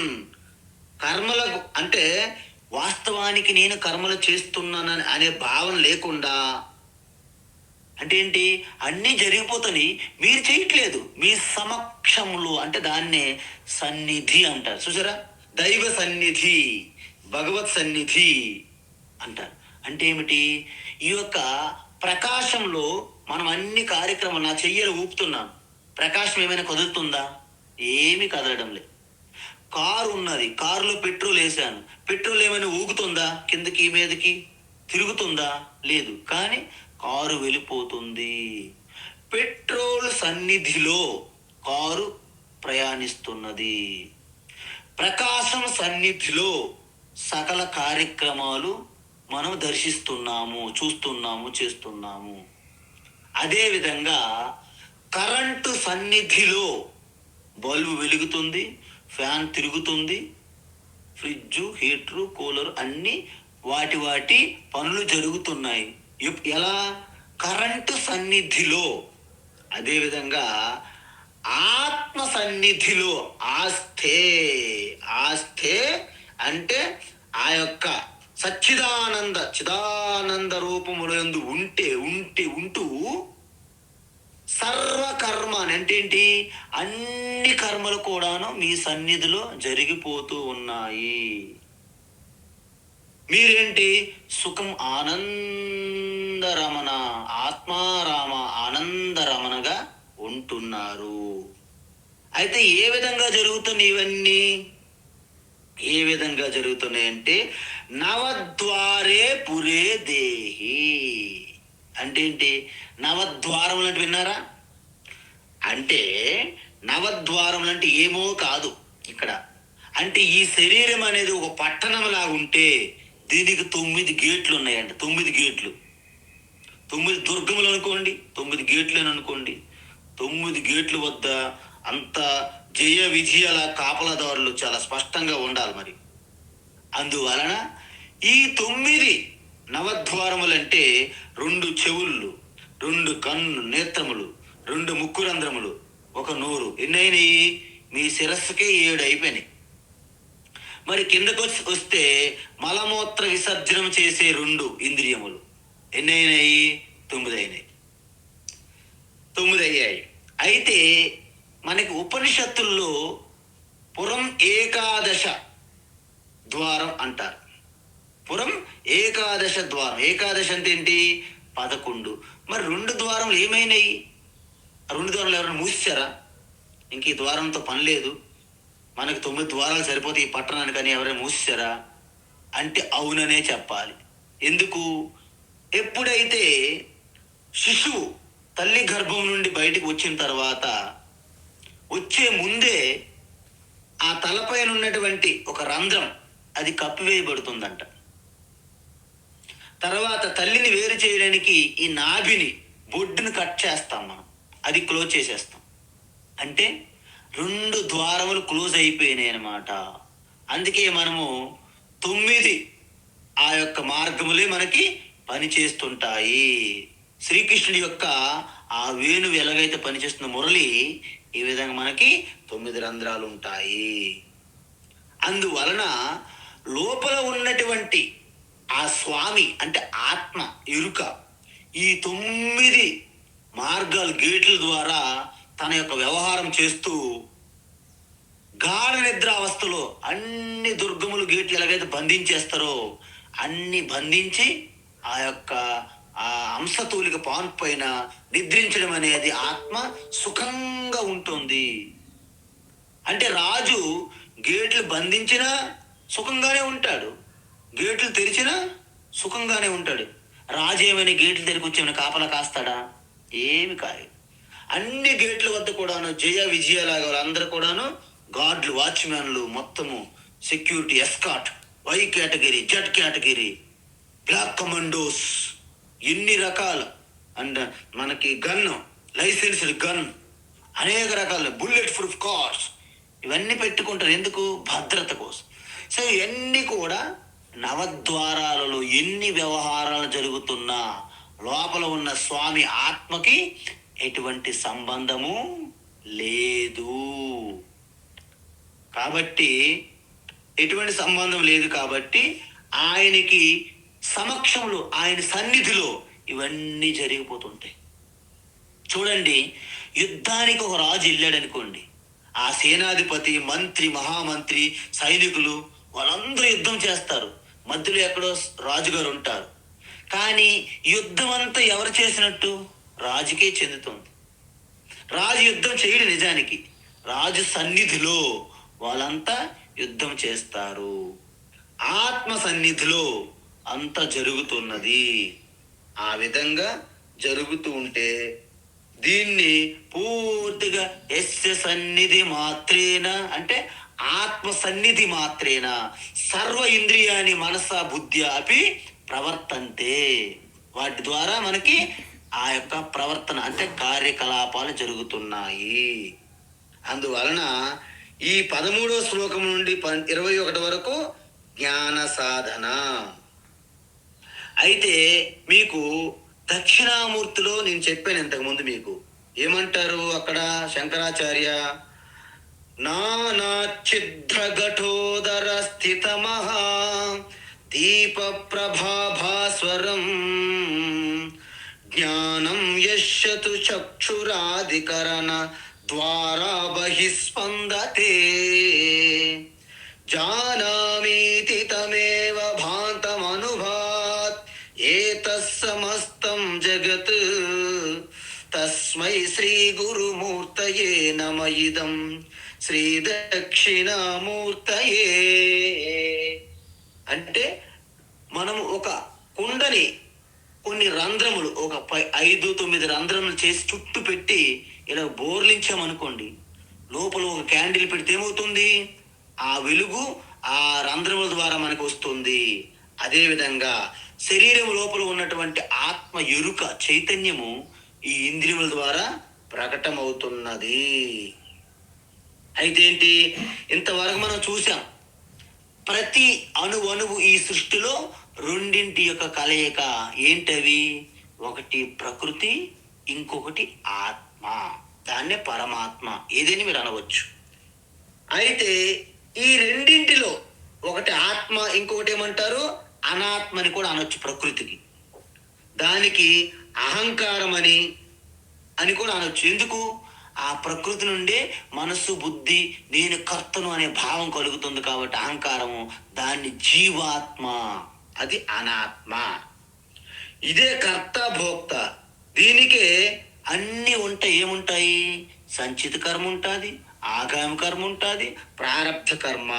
కర్మలకు అంటే వాస్తవానికి నేను కర్మలు చేస్తున్నానని అనే భావన లేకుండా, అంటే ఏంటి? అన్నీ జరిగిపోతాయి, మీరు చేయట్లేదు. మీ సమక్షంలో అంటే దాన్నే సన్నిధి అంటారు. చూసారా? దైవ సన్నిధి, భగవత్ సన్నిధి అంటారు. అంటే ఏమిటి? ఈ యొక్క ప్రకాశంలో మనం అన్ని కార్యక్రమాలు, నా చెయ్యలు ఊపుతున్నాను, ప్రకాశం ఏమైనా కదులుతుందా? ఏమీ కదలడం లేదు. కారు ఉన్నది, కారులో పెట్రోల్ వేసాను, పెట్రోల్ ఏమైనా ఊగుతుందా? కిందకి మీదకి తిరుగుతుందా? లేదు. కానీ కారు వెళ్ళిపోతుంది. పెట్రోల్ సన్నిధిలో కారు ప్రయాణిస్తున్నది. ప్రకాశం సన్నిధిలో సకల కార్యక్రమాలు మనం దర్శిస్తున్నాము, చూస్తున్నాము, చేస్తున్నాము. అదేవిధంగా కరెంటు సన్నిధిలో బల్బు వెలుగుతుంది, ఫ్యాన్ తిరుగుతుంది, ఫ్రిడ్జ్, హీటరు, కూలర్ అన్నీ వాటి పనులు జరుగుతున్నాయి. ఎలా? కరెంటు సన్నిధిలో. అదేవిధంగా ఆత్మ సన్నిధిలో ఆస్థే అంటే ఆ యొక్క చిదానంద రూపములందు ఉంటూ సర్వకర్మ అంటే ఏంటి? అన్ని కర్మలు కూడాను మీ సన్నిధిలో జరిగిపోతూ ఉన్నాయి. మీరేంటి? సుఖం ఆనందరమణ, ఆత్మారామ ఆనందరమణగా ఉంటున్నారు. అయితే ఏ విధంగా జరుగుతున్నాయి ఇవన్నీ? ఏ విధంగా జరుగుతున్నాయంటే నవద్వారే పురే దేహి అంటే ఏంటి? నవద్వారములు అంటే విన్నారా? అంటే నవద్వారములు అంటే ఏమో కాదు ఇక్కడ. అంటే ఈ శరీరం అనేది ఒక పట్టణం లాగా ఉంటే దీనికి 9 గేట్లు ఉన్నాయంట. 9 గేట్లు, 9 దుర్గములు అనుకోండి, 9 గేట్లు అని అనుకోండి. 9 గేట్ల వద్ద అంత జయ విజయాల కాపలాదారులు చాలా స్పష్టంగా ఉండాలి. మరి అందువలన ఈ 9 నవద్వారములంటే 2 చెవుళ్ళు, 2 కన్ను నేత్రములు, 2 ముక్కు రంధ్రములు, 1 నోరు. ఎన్నైనాయి? మీ శిరస్సుకే 7 అయిపోయినాయి. మరి కిందకు వస్తే మలమూత్ర విసర్జనం చేసే 2 ఇంద్రియములు ఎన్నైనాయి? 9 అయినాయి. 9 అయ్యాయి. అయితే మనకి ఉపనిషత్తుల్లో పురం ఏకాదశ ద్వారం అంటారు. పురం ఏకాదశ ద్వారం. ఏకాదశ అంటే ఏంటి? 11. మరి 2 ద్వారములు ఏమైనాయి? 2 ద్వారాలు ఎవరైనా మూసారా? ఇంక ఈ ద్వారంతో పని లేదు, మనకు 9 ద్వారాలు సరిపోతే ఈ పట్టణానికి అని ఎవరైనా మూసారా అంటే అవుననే చెప్పాలి. ఎందుకు? ఎప్పుడైతే శిశువు తల్లి గర్భం నుండి బయటకు వచ్చిన తర్వాత వచ్చే ముందే ఆ తలపైన ఉన్నటువంటి ఒక రంధ్రం అది కప్పివేయబడుతుందంట. తర్వాత తల్లిని వేరు చేయడానికి ఈ నాభిని, బొడ్డుని కట్ చేస్తాం మనం, అది క్లోజ్ చేసేస్తాం. అంటే 2 ద్వారములు క్లోజ్ అయిపోయినాయి అన్నమాట. అందుకే మనము 9 ఆ యొక్క మార్గములే మనకి పనిచేస్తుంటాయి. శ్రీకృష్ణుడి యొక్క ఆ వేణువు ఎలాగైతే పనిచేస్తున్న మురళి ఈ విధంగా మనకి 9 రంధ్రాలు ఉంటాయి. అందువలన లోపల ఉన్నటువంటి ఆ స్వామి అంటే ఆత్మ ఎరుక ఈ 9 మార్గాలు, గేట్ల ద్వారా తన యొక్క వ్యవహారం చేస్తూ గాఢ నిద్ర అవస్థలో అన్ని దుర్గములు, గేట్లు ఎలాగైతే బంధించేస్తారో అన్ని బంధించి ఆ యొక్క ఆ అంశతూలిక పాన్ పైన నిద్రించడం అనేది ఆత్మ సుఖంగా ఉంటుంది. అంటే రాజు గేట్లు బంధించినా సుఖంగానే ఉంటాడు, గేట్లు తెరిచినా సుఖంగానే ఉంటాడు. రాజు ఏమైనా గేట్లు తెరికి వచ్చేమైనా కాపలా కాస్తాడా? ఏమి కాదు. అన్ని గేట్ల వద్ద కూడాను జయ విజయలాగా వాళ్ళందరూ కూడాను గార్డులు, వాచ్మ్యాన్లు, మొత్తము security, escort, Y category, Z category, black commandos, ఎన్ని రకాలు. అండ్ మనకి గన్, లైసెన్స్డ్ గన్, అనేక రకాల బుల్లెట్ ప్రూఫ్ కార్స్ ఇవన్నీ పెట్టుకుంటారు. ఎందుకు? భద్రత కోసం. సో ఇవన్నీ కూడా నవద్వారాలలో ఎన్ని వ్యవహారాలు జరుగుతున్నా లోపల ఉన్న స్వామి ఆత్మకి ఎటువంటి సంబంధము లేదు. కాబట్టి ఎటువంటి సంబంధం లేదు కాబట్టి ఆయనకి సమక్షంలో, ఆయన సన్నిధిలో ఇవన్నీ జరిగిపోతుంటాయి. చూడండి, యుద్ధానికి ఒక రాజు వెళ్ళాడు అనుకోండి, ఆ సేనాధిపతి, మంత్రి, మహామంత్రి, సైనికులు వాళ్ళందరూ యుద్ధం చేస్తారు. మధ్యలో ఎక్కడో రాజుగారు ఉంటారు. కానీ యుద్ధం అంతా ఎవరు చేసినట్టు? రాజుకే చెందుతుంది. రాజు యుద్ధం చేయడు. నిజానికి రాజు సన్నిధిలో వాళ్ళంతా యుద్ధం చేస్తారు. ఆత్మ సన్నిధిలో అంత జరుగుతున్నది. ఆ విధంగా జరుగుతూ ఉంటే దీన్ని పూర్తిగా యస్య సన్నిధి మాత్రేన అంటే ఆత్మ సన్నిధి మాత్రేన సర్వ ఇంద్రియాన్ని మనస బుద్ధి అపి ప్రవర్తంతే. వాటి ద్వారా మనకి ఆ యొక్క ప్రవర్తన అంటే కార్యకలాపాలు జరుగుతున్నాయి. అందువలన ఈ 13వ శ్లోకం నుండి 21 వరకు జ్ఞాన సాధన. అయితే మీకు దక్షిణామూర్తిలో నేను చెప్పాను ఇంతకుముందు, మీకు ఏమంటారు అక్కడ శంకరాచార్య, నానాఛిద్రఘటోదర స్థితమహా దీప ప్రభాభాస్వరం జ్ఞానం యశ్యతు చక్షురాధికరణ ద్వారా బహిస్పందతే జానామీతి తమేవ భాంతమనుభాత్ ఏతస్ సమస్తం జగత్ తస్మై శ్రీ గురుమూర్తయే నమ ఇదం శ్రీ దక్షిణామూర్తయే. అంటే మనము ఒక కుండని కొన్ని రంధ్రములు, ఒక 5-9 రంధ్రములు చేసి చుట్టూ పెట్టి ఇలా బోర్లించామనుకోండి, లోపల ఒక క్యాండిల్ పెడితే ఏమవుతుంది? ఆ వెలుగు ఆ రంధ్రముల ద్వారా మనకు వస్తుంది. అదేవిధంగా శరీరం లోపల ఉన్నటువంటి ఆత్మ ఎరుక చైతన్యము ఈ ఇంద్రియముల ద్వారా ప్రకటమవుతున్నది. అయితే ఏంటి, ఇంతవరకు మనం చూసాం ప్రతి అణువు ఈ సృష్టిలో రెండింటి యొక్క కలయిక. ఏంటవి? ఒకటి ప్రకృతి, ఇంకొకటి ఆత్మ. దాన్నే పరమాత్మ ఏదని మీరు అనవచ్చు. అయితే ఈ రెండింటిలో ఒకటి ఆత్మ, ఇంకొకటి ఏమంటారు అనాత్మ అని కూడా అనొచ్చు. ప్రకృతికి, దానికి అహంకారం అని కూడా అనొచ్చు. ఎందుకు? ఆ ప్రకృతి నుండే మనస్సు, బుద్ధి, నేను కర్తను అనే భావం కలుగుతుంది కాబట్టి అహంకారము. దాన్ని జీవాత్మ, అది అనాత్మ. ఇదే కర్త భోక్త. దీనికే అన్నీ ఉంటాయి. ఏముంటాయి? సంచిత కర్మ ఉంటుంది, ఆగామి కర్మ ఉంటుంది, ప్రారబ్ధ కర్మ.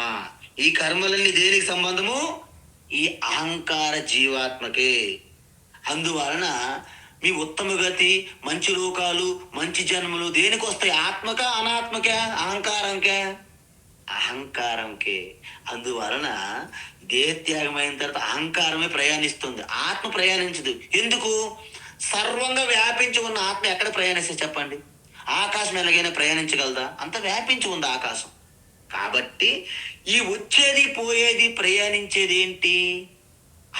ఈ కర్మలన్నీ దేనికి సంబంధము? ఈ అహంకార జీవాత్మకే. అందువలన మీ ఉత్తమ గతి, మంచి లోకాలు, మంచి జన్మలు దేనికి వస్తాయి? ఆత్మకా అనాత్మకా? అహంకారంకే. అహంకారంకే. అందువలన దేహత్యాగం అయిన తర్వాత అహంకారమే ప్రయాణిస్తుంది, ఆత్మ ప్రయాణించదు. ఎందుకు? సర్వంగా వ్యాపించి ఉన్న ఆత్మ ఎక్కడ ప్రయాణిస్తే చెప్పండి? ఆకాశం ఎలాగైనా ప్రయాణించగలదా? అంత వ్యాపించి ఉంది ఆకాశం. కాబట్టి ఈ వచ్చేది పోయేది ప్రయాణించేది ఏంటి?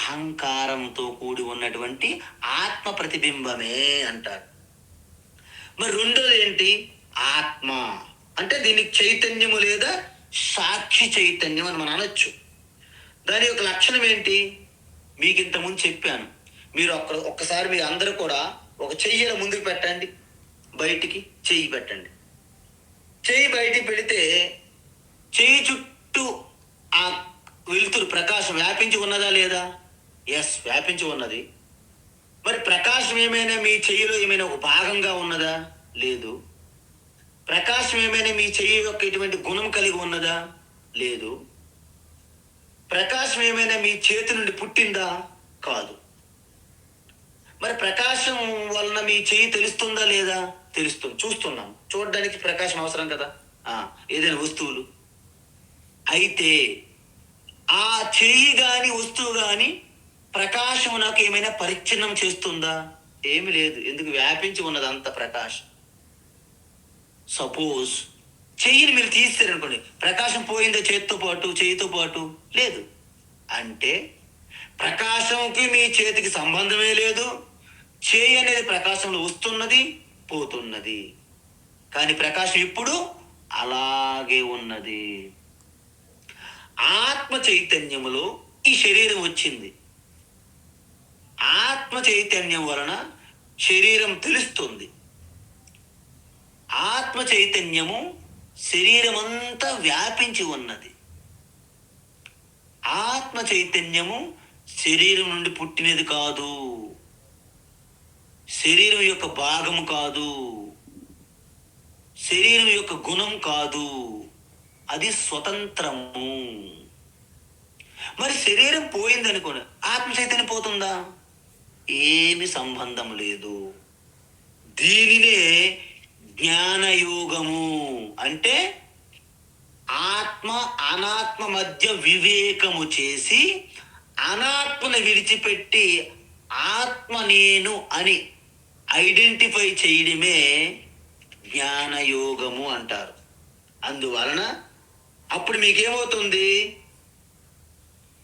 అహంకారంతో కూడి ఉన్నటువంటి ఆత్మ ప్రతిబింబమే అంటారు. మరి రెండోది ఏంటి? ఆత్మ అంటే దీనికి చైతన్యము లేదా సాక్షి చైతన్యం అని మనం అనొచ్చు. దాని యొక్క లక్షణం ఏంటి? మీకు ఇంతకుముందు చెప్పాను. మీరు ఒక్కసారి మీరు అందరూ కూడా ఒక చెయ్యిల ముందుకు పెట్టండి, బయటికి చెయ్యి పెట్టండి. చెయ్యి బయటికి పెడితే చెయ్యి చుట్టూ ఆ వెలుతురు ప్రకాశం వ్యాపించి ఉన్నదా లేదా? ఎస్, వ్యాపించి ఉన్నది. మరి ప్రకాశం ఏమైనా మీ చెయ్యిలో ఏమైనా ఒక భాగంగా ఉన్నదా? లేదు. ప్రకాశం ఏమైనా మీ చెయ్యి యొక్క ఎటువంటి గుణం కలిగి ఉన్నదా? లేదు. ప్రకాశం ఏమైనా మీ చేతి నుండి పుట్టిందా? కాదు. మరి ప్రకాశం వలన మీ చెయ్యి తెలుస్తుందా లేదా? తెలుస్తుంది. చూస్తున్నాం. చూడడానికి ప్రకాశం అవసరం కదా, ఏదైనా వస్తువులు. అయితే ఆ చెయ్యి గాని వస్తువు గాని ప్రకాశం నాకు ఏమైనా పరిచ్ఛిన్నం చేస్తుందా? ఏమి లేదు. ఎందుకు? వ్యాపించి ఉన్నది అంత ప్రకాశం. సపోజ్ చెయ్యిని మీరు తీస్తారనుకోండి, ప్రకాశం పోయిందా చేతితో పాటు, చెయ్యితో పాటు? లేదు. అంటే ప్రకాశంకి మీ చేతికి సంబంధమే లేదు. చేయి అనేది ప్రకాశంలో వస్తున్నది, పోతున్నది. కానీ ప్రకాశం ఇప్పుడు అలాగే ఉన్నది. ఆత్మ చైతన్యములో ఈ శరీరం వచ్చింది. ఆత్మ చైతన్యం వలన శరీరం తెలుస్తుంది. ఆత్మ చైతన్యము శరీరం అంతా వ్యాపించి ఉన్నది. ఆత్మ చైతన్యము శరీరం నుండి పుట్టినది కాదు, శరీరం యొక్క భాగము కాదు, శరీరం యొక్క గుణం కాదు. అది స్వతంత్రము. మరి శరీరం పోయిందనుకోండి, ఆత్మ చైతన్యం పోతుందా? ఏమి సంబంధం లేదు. దీనినే జ్ఞానయోగము అంటే ఆత్మ అనాత్మ మధ్య వివేకము చేసి అనాత్మను విడిచిపెట్టి ఆత్మ నేను అని ఐడెంటిఫై చేయడమే జ్ఞానయోగము అంటారు. అందువలన అప్పుడు మీకేమవుతుంది?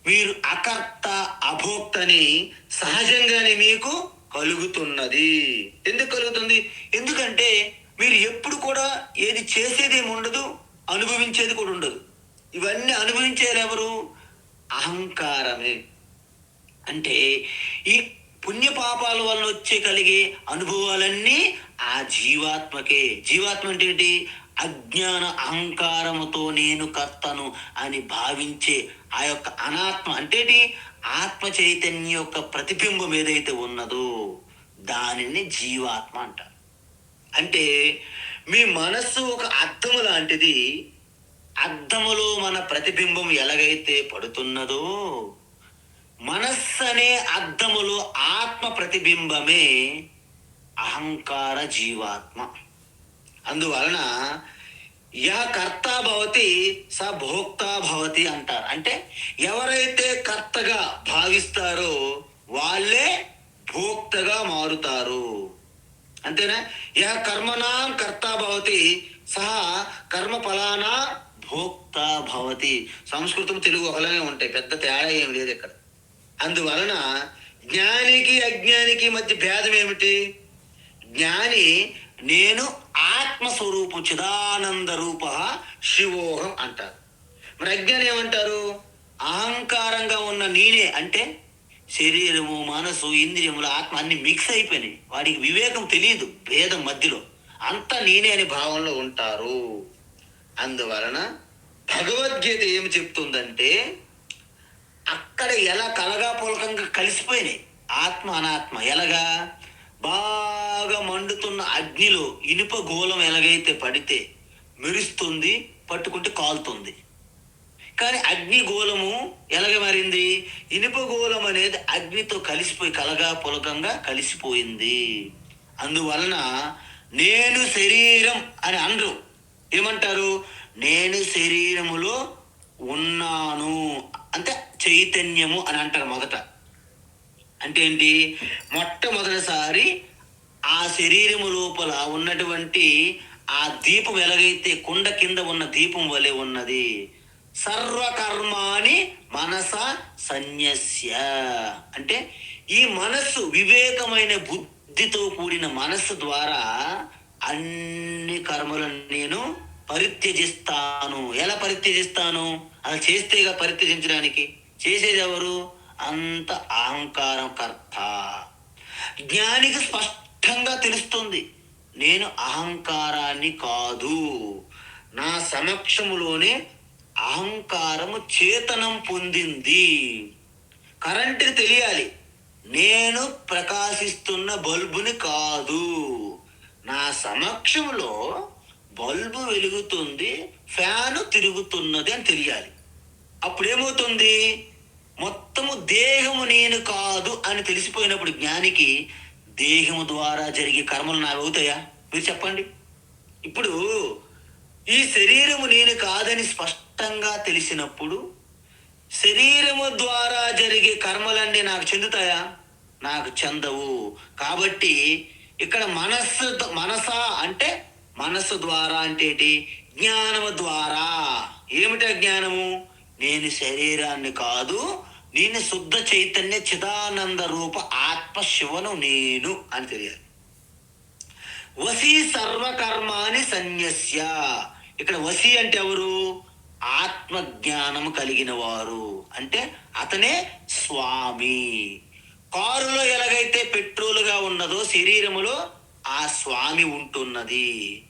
మీరు అకర్త అభోక్తని సహజంగానే మీకు కలుగుతున్నది. ఎందుకు కలుగుతుంది? ఎందుకంటే మీరు ఎప్పుడు కూడా ఏది చేసేదేమి ఉండదు, అనుభవించేది కూడా ఉండదు. ఇవన్నీ అనుభవించేది ఎవరు? అహంకారమే. అంటే ఈ పుణ్యపాపాల వల్ల వచ్చే కలిగే అనుభవాలన్నీ ఆ జీవాత్మకే. జీవాత్మ అంటే ఏంటి? అజ్ఞాన అహంకారముతో నేను కర్తను అని భావించే ఆ యొక్క అనాత్మ అంటే ఆత్మ చైతన్యం యొక్క ప్రతిబింబం ఏదైతే ఉన్నదో దానిని జీవాత్మ అంటారు. అంటే మీ మనస్సు ఒక అద్దము లాంటిది. అద్దములో మన ప్రతిబింబం ఎలాగైతే పడుతున్నదో మనస్సు అనే అద్దములో ఆత్మ ప్రతిబింబమే అహంకార జీవాత్మ. అందువలన యా కర్త భవతి స భోక్త భవతి అంటారు. అంటే ఎవరైతే కర్తగా భావిస్తారో వాళ్ళే భోక్తగా మారుతారు. అంతేనా? యా కర్మణాం కర్త భవతి సహ కర్మ ఫలానా భోక్త భవతి. సంస్కృతం తెలుగు ఒకలానే ఉంటాయి, పెద్ద తేడా ఏం లేదు ఇక్కడ. అందువలన జ్ఞానికి అజ్ఞానికి మధ్య భేదం ఏమిటి? జ్ఞాని నేను ఆత్మస్వరూపు చిదానంద రూప శివోహం అంటారు. మరి అజ్ఞాని ఏమంటారు? అహంకారంగా ఉన్న నేనే అంటే శరీరము, మనసు, ఇంద్రియములు, ఆత్మ అన్ని మిక్స్ అయిపోయినాయి. వాడికి వివేకం తెలియదు, భేదం మధ్యలో అంతా నేనే అనే భావంలో ఉంటారు. అందువలన భగవద్గీత ఏమి చెప్తుందంటే అక్కడ ఎలా కలగా పులకంగా కలిసిపోయినాయి ఆత్మ అనాత్మ. ఎలాగా? బాగా మండుతున్న అగ్నిలో ఇనుప గోళం ఎలాగైతే పడితే మెరుస్తుంది, పట్టుకుంటే కాలుతుంది. కానీ అగ్ని గోళము ఎలాగ మారింది? ఇనుప గోళం అనేది అగ్నితో కలిసిపోయి కలగా పులకంగా కలిసిపోయింది. అందువలన నేను శరీరం అని అనరు. ఏమంటారు? నేను శరీరములో ఉన్నాను అంటే చైతన్యము అని అంటారు మొదట. అంటే ఏంటి? మొట్టమొదటిసారి ఆ శరీరము లోపల ఉన్నటువంటి ఆ దీపం ఎలాగైతే కుండ కింద ఉన్న దీపం వలె ఉన్నది. సర్వకర్మాని మనస సన్యస్య అంటే ఈ మనస్సు వివేకమైన బుద్ధితో కూడిన మనస్సు ద్వారా అన్ని కర్మలను నేను పరిత్యజిస్తాను. ఎలా పరిత్యజిస్తాను? అలా చేస్తేగా పరిత్యజించడానికి. చేసేది ఎవరు? అంత అహంకారం కర్త. జ్ఞానికి స్పష్టంగా తెలుస్తుంది నేను అహంకారాన్ని కాదు. నా సమక్షములోనే అహంకారము చేతనం పొందింది. కరెంటుకి తెలియాలి నేను ప్రకాశిస్తున్న బల్బుని కాదు. నా సమక్షంలో బల్బు వెలుగుతుంది, ఫ్యాను తిరుగుతున్నది అని తెలియాలి. అప్పుడేమవుతుంది? మొత్తము దేహము నేను కాదు అని తెలిసిపోయినప్పుడు జ్ఞానికి దేహము ద్వారా జరిగే కర్మలు నావి అవుతాయా? మీరు చెప్పండి. ఇప్పుడు ఈ శరీరము నేను కాదని స్పష్టంగా తెలిసినప్పుడు శరీరము ద్వారా జరిగే కర్మలన్నీ నాకు చెందుతాయా? నాకు చెందవు. కాబట్టి ఇక్కడ మనస అంటే మనస్సు ద్వారా అంటే జ్ఞానము ద్వారా. ఏమిటా జ్ఞానము? నేను శరీరాన్ని కాదు, నేను శుద్ధ చైతన్య చిదానంద రూప ఆత్మ శివను నేను అని తెలియాలి. వసి సర్వకర్మాని సన్యస్య. ఇక్కడ వసి అంటే ఎవరు? ఆత్మజ్ఞానము కలిగిన వారు. అంటే అతనే స్వామి. కారులో ఎలాగైతే పెట్రోలుగా ఉన్నదో శరీరములో ఆ స్వామి ఉంటున్నది.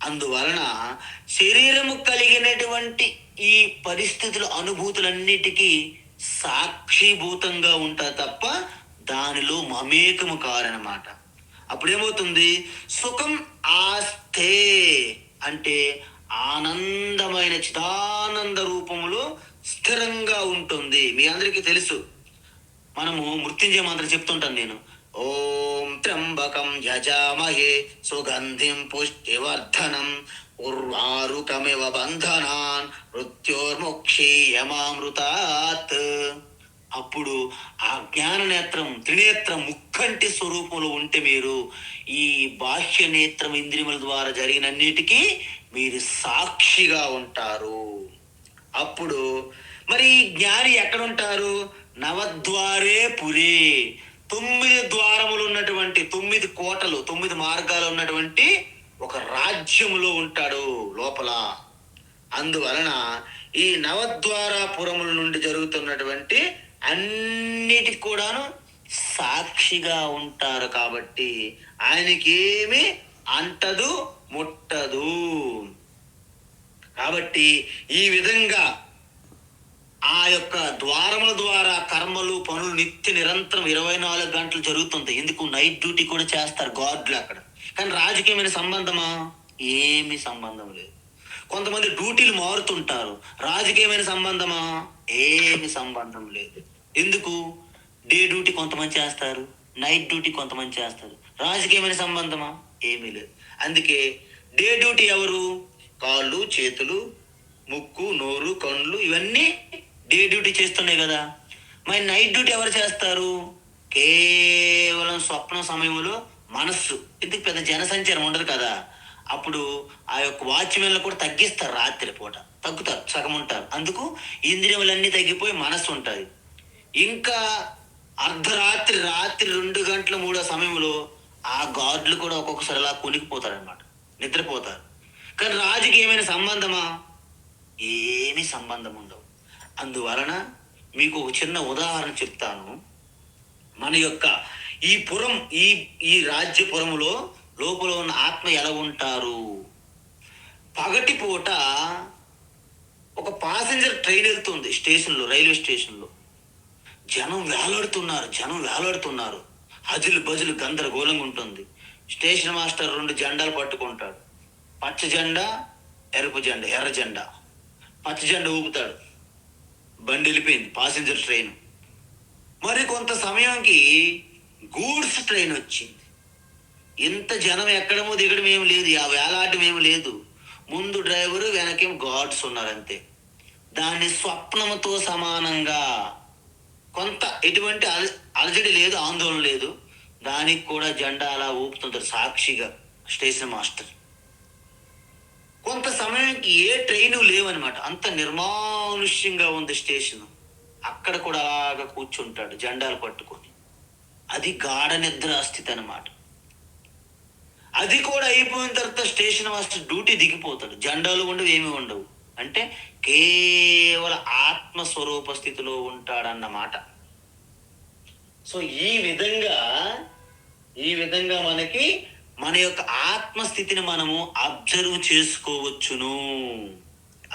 అందువలన శరీరము కలిగినటువంటి ఈ పరిస్థితుల అనుభూతులన్నిటికీ సాక్షిభూతంగా ఉంటారు తప్ప దానిలో మమేకము కారనమాట. అప్పుడేమవుతుంది? సుఖం ఆస్తే అంటే ఆనందమైన చిదానంద రూపములో స్థిరంగా ఉంటుంది. మీ అందరికీ తెలుసు, మనము మృత్యుంజయ మంత్రం చెప్తుంటాను నేను. ఓం త్ర్యంబకం యజామహే సుగంధిం పుష్టివర్ధనం ఉర్వారుకమివ బంధనాన్ మృత్యోర్ముక్షీయమామృతాత్. అప్పుడు ఆ జ్ఞాన నేత్రం త్రినేత్రం ముక్కంటి స్వరూపంలో ఉంటే మీరు ఈ బాహ్య నేత్రం ఇంద్రియముల ద్వారా జరిగినన్నిటికీ మీరు సాక్షిగా ఉంటారు. అప్పుడు మరి ఈ జ్ఞాని ఎక్కడుంటారు? నవద్వారే పురే, 9 ద్వారములు ఉన్నటువంటి, 9 కోటలు, 9 మార్గాలు ఉన్నటువంటి ఒక రాజ్యములో ఉంటాడు లోపల. అందువలన ఈ నవద్వారాపురముల నుండి జరుగుతున్నటువంటి అన్నిటికి కూడాను సాక్షిగా ఉంటారు. కాబట్టి ఆయనకి ఏమి అంటదు, ముట్టదు. కాబట్టి ఈ విధంగా ఆ యొక్క ద్వారముల ద్వారా కర్మలు, పనులు నిత్య నిరంతరం 24 గంటలు జరుగుతుంటాయి. ఎందుకు? నైట్ డ్యూటీ కూడా చేస్తారు గార్డులు అక్కడ. కానీ రాజకీయమైన సంబంధమా? ఏమి సంబంధం లేదు. కొంతమంది డ్యూటీలు మారుతుంటారు, రాజకీయమైన సంబంధమా? ఏమి సంబంధం లేదు. ఎందుకు? డే డ్యూటీ కొంతమంది చేస్తారు, నైట్ డ్యూటీ కొంతమంది చేస్తారు. రాజకీయమైన సంబంధమా? ఏమీ లేదు. అందుకే డే డ్యూటీ ఎవరు? కాళ్ళు, చేతులు, ముక్కు, నోరు, కళ్ళు ఇవన్నీ డే డ్యూటీ చేస్తున్నాయి కదా. మరి నైట్ డ్యూటీ ఎవరు చేస్తారు? కేవలం స్వప్న సమయంలో మనస్సు. ఎందుకు? పెద్ద జనసంచారం ఉండదు కదా. అప్పుడు ఆ యొక్క వాచ్మెన్లు కూడా తగ్గిస్తారు, రాత్రి పూట తగ్గుతారు, సగం ఉంటారు. అందుకు ఇంద్రియములన్నీ తగ్గిపోయి మనస్సు ఉంటుంది. ఇంకా అర్ధరాత్రి, రాత్రి 2 గంటల 3 సమయంలో ఆ గార్డులు కూడా ఒక్కొక్కసారి అలా కొనికిపోతారు అనమాట, నిద్రపోతారు. కానీ రాజుకి ఏమైనా సంబంధమా? ఏమీ సంబంధం ఉండవు. అందువలన మీకు ఒక చిన్న ఉదాహరణ చెప్తాను. మన యొక్క ఈ పురం, ఈ రాజ్యపురములో లోపల ఉన్న ఆత్మ ఎలా ఉంటారు? పగటి పూట ఒక పాసెంజర్ ట్రైన్ వెళ్తుంది స్టేషన్లో, రైల్వే స్టేషన్లో. జనం వేలాడుతున్నారు. హజులు బజులు గందరగోళంగా ఉంటుంది. స్టేషన్ మాస్టర్ 2 జెండాలు పట్టుకుంటాడు. పచ్చ జెండా, ఎరుపు జెండా, ఎర్ర జెండా. పచ్చ జెండా ఊపుతాడు. బండి వెళ్ళిపోయింది, పాసెంజర్ ట్రైన్. మరి కొంత సమయానికి గూడ్స్ ట్రైన్ వచ్చింది. ఇంత జనం ఎక్కడమో దిగడం ఏమి లేదు, ఆ వేలాడడం ఏమి లేదు. ముందు డ్రైవరు, వెనకేం గార్డ్స్ ఉన్నారంతే. దాన్ని స్వప్నముతో సమానంగా, కొంత ఎటువంటి అలజడి లేదు, ఆందోళన లేదు. దానికి కూడా జెండా అలా ఊపుతుంటారు సాక్షిగా స్టేషన్ మాస్టర్. కొంత సమయానికి ఏ ట్రైను లేవన్నమాట, అంత నిర్మానుష్యంగా ఉంది స్టేషన్. అక్కడ కూడా అలాగా కూర్చుంటాడు జెండాలు పట్టుకొని. అది గాఢ నిద్ర స్థితి అనమాట. అది కూడా అయిపోయిన తర్వాత స్టేషన్ మాస్టర్ డ్యూటీ దిగిపోతాడు. జెండాలు ఉండవు, ఏమి ఉండవు. అంటే కేవల ఆత్మస్వరూప స్థితిలో ఉంటాడన్నమాట. సో ఈ విధంగా మనకి మన యొక్క ఆత్మస్థితిని మనము అబ్జర్వ్ చేసుకోవచ్చును.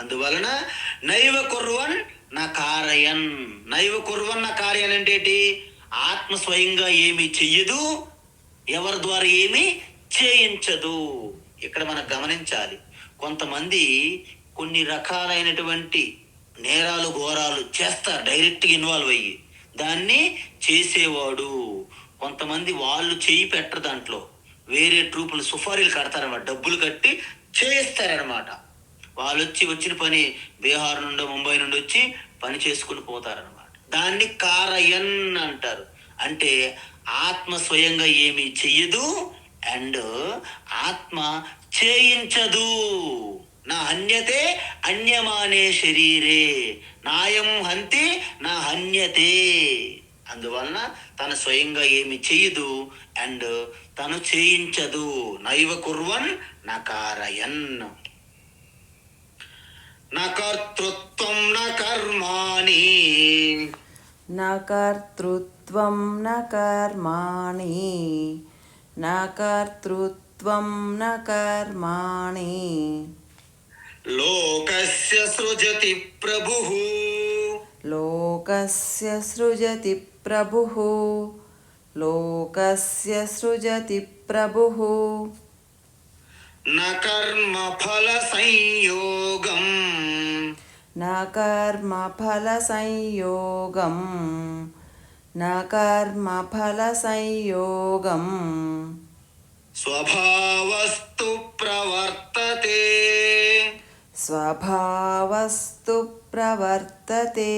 అందువలన నైవ కుర్వన్ నా కారయన్. నైవ కుర్వన్ నా కార్యన్ అంటే ఏంటి? ఆత్మ స్వయంగా ఏమి చెయ్యదు, ఎవరి ద్వారా ఏమి చేయించదు. ఇక్కడ మనం గమనించాలి. కొంతమంది కొన్ని రకాలైనటువంటి నేరాలు, ఘోరాలు చేస్తారు, డైరెక్ట్గా ఇన్వాల్వ్ అయ్యి. దాన్ని చేసేవాడు. కొంతమంది వాళ్ళు చేయి పెట్టరు, దాంట్లో వేరే ట్రూపులు సుఫారీలు కడతారనమాట, డబ్బులు కట్టి చేయిస్తారనమాట. వాళ్ళు వచ్చిన పని బీహార్ నుండి, ముంబై నుండి వచ్చి పని చేసుకుని పోతారనమాట. దాన్ని కారయన్ అంటారు. అంటే ఆత్మ స్వయంగా ఏమీ చెయ్యదు అండ్ ఆత్మ చేయించదు. నా హన్యతే అన్యమానే శరీరే, నాయం హంతి నా హన్యతే. అందువలన తను స్వయంగా ఏమి చెయ్యదు అండ్ తను చేయించదు. నైవ కుర్వన్ నా కారయన్. నా కర్తృత్వం నా కర్మాణి. నా కర్తృత్వం నా కర్మాణి. నా కర్తృత్వం నా కర్మాణి. లోకస్య సృజతి ప్రభుః. లోకస్య సృజతి ప్రభుః. లోకస్య సృజతి ప్రభుః. న కర్మ ఫల సంయోగం. న కర్మ ఫల సంయోగం. న కర్మ ఫల సంయోగం. స్వభావస్తు ప్రవర్తతే. స్వభావస్తు ప్రవర్తతే.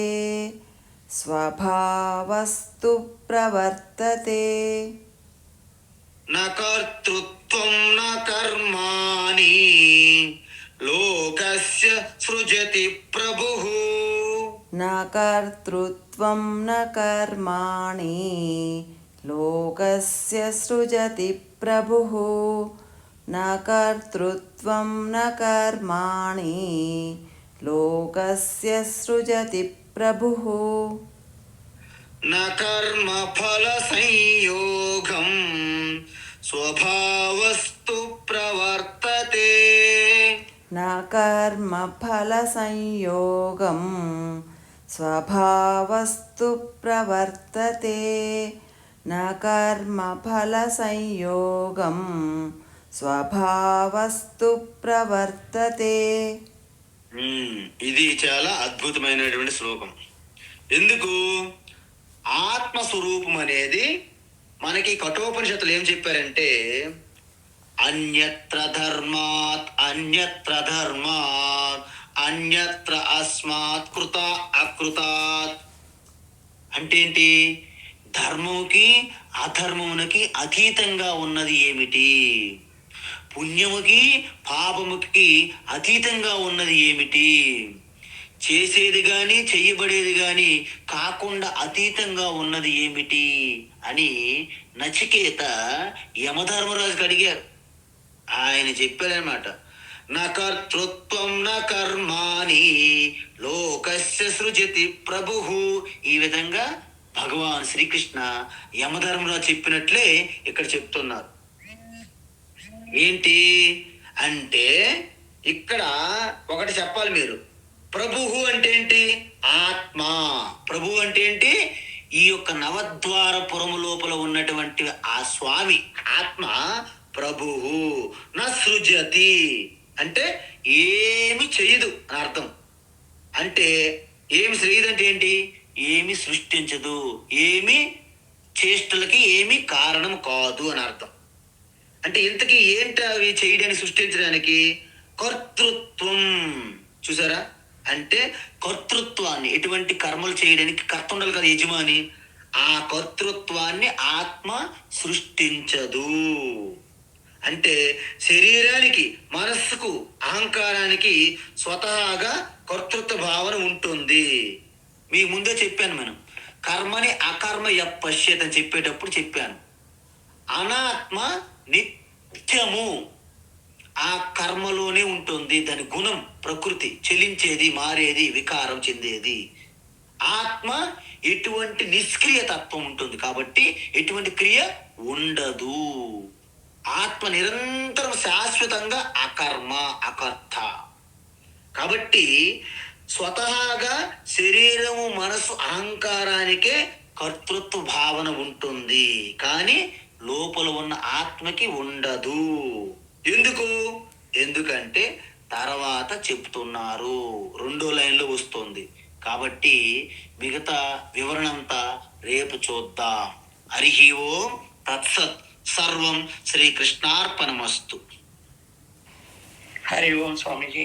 స్వభావస్తు ప్రవర్తతే. న కర్తృత్వం న కర్మాణి లోకస్య సృజతి ప్రభుః. न कर्तृत्वं न कर्माणि लोकस्य सृजति प्रभुः न कर्तृत्वं न कर्माणि लोकस्य सृजति प्रभुः. న కర్మ ఫల సంయోగం స్వభావస్తు ప్రవర్తతే. न कर्मफलसंयोगं स्वभावस्तु प्रवर्तते न कर्मफलसंयोगं स्वभावस्तु प्रवर्तते. ఇది చాలా అద్భుతమైనటువంటి శ్లోకం. ఎందుకు? ఆత్మస్వరూపం అనేది మనకి కఠోపనిషత్తులు ఏం చెప్పారంటే, అన్యత్ర ధర్మాత్ అన్యత్ర అస్మాత్ కృత అకృతాత్. అంటే ఏంటి? ధర్మముకి అధర్మమునకి అతీతంగా ఉన్నది ఏమిటి? పుణ్యముకి పాపముకి అతీతంగా ఉన్నది ఏమిటి? చేసేది కానీ చెయ్యబడేది కానీ కాకుండా అతీతంగా ఉన్నది ఏమిటి అని నచికేత యమధర్మరాజుకి అడిగారు. ఆయన చెప్పారనమాట, నా కర్తృత్వం నా కర్మాని లోకస్య సృజతి ప్రభుః. ఈ విధంగా భగవాన్ శ్రీకృష్ణ యమధర్మరాజు చెప్పినట్లే ఇక్కడ చెప్తున్నారు. ఏంటి అంటే, ఇక్కడ ఒకటి చెప్పాలి మీరు. ప్రభువు అంటే ఏంటి? ఆత్మ. ప్రభు అంటే ఏంటి? ఈ యొక్క నవద్వారపురము లోపల ఉన్నటువంటి ఆ స్వామి ఆత్మ ప్రభువు. నా సృజతి అంటే ఏమి చెయ్యదు అని అర్థం. అంటే ఏమి చేయదు అంటే ఏంటి? ఏమి సృష్టించదు, ఏమి చేష్టలకి ఏమి కారణం కాదు అని అర్థం. అంటే ఇంతకీ ఏంటి అవి చేయడానికి, సృష్టించడానికి? కర్తృత్వం. చూసారా? అంటే కర్తృత్వాన్ని, ఎటువంటి కర్మలు చేయడానికి కర్త ఉండాలి కదా, యజమాని. ఆ కర్తృత్వాన్ని ఆత్మ సృష్టించదు. అంటే శరీరానికి, మనస్సుకు, అహంకారానికి స్వతహాగా కర్తృత్వ భావన ఉంటుంది. మీకు ముందే చెప్పాను, మనం కర్మని అకర్మ పశ్యత్ అని చెప్పేటప్పుడు చెప్పాను. అనాత్మ నిత్యము ఆ కర్మలోనే ఉంటుంది. దాని గుణం, ప్రకృతి చెలించేది, మారేది, వికారం చెందేది. ఆత్మ ఎటువంటి నిష్క్రియ తత్వం ఉంటుంది కాబట్టి ఎటువంటి క్రియ ఉండదు. ఆత్మ నిరంతరం శాశ్వతంగా అకర్మ, అకర్త. కాబట్టి స్వతహాగా శరీరము, మనసు, అహంకారానికే కర్తృత్వ భావన ఉంటుంది, కానీ లోపల ఉన్న ఆత్మకి ఉండదు. ఎందుకు? ఎందుకంటే తర్వాత చెప్తున్నారు, 2వ లైన్లో వస్తుంది. కాబట్టి మిగతా వివరణ అంతా రేపు చూద్దాం. హరి ఓం తత్సత్. సర్వం శ్రీకృష్ణార్పణమస్తు. హరి ఓం స్వామీజీ.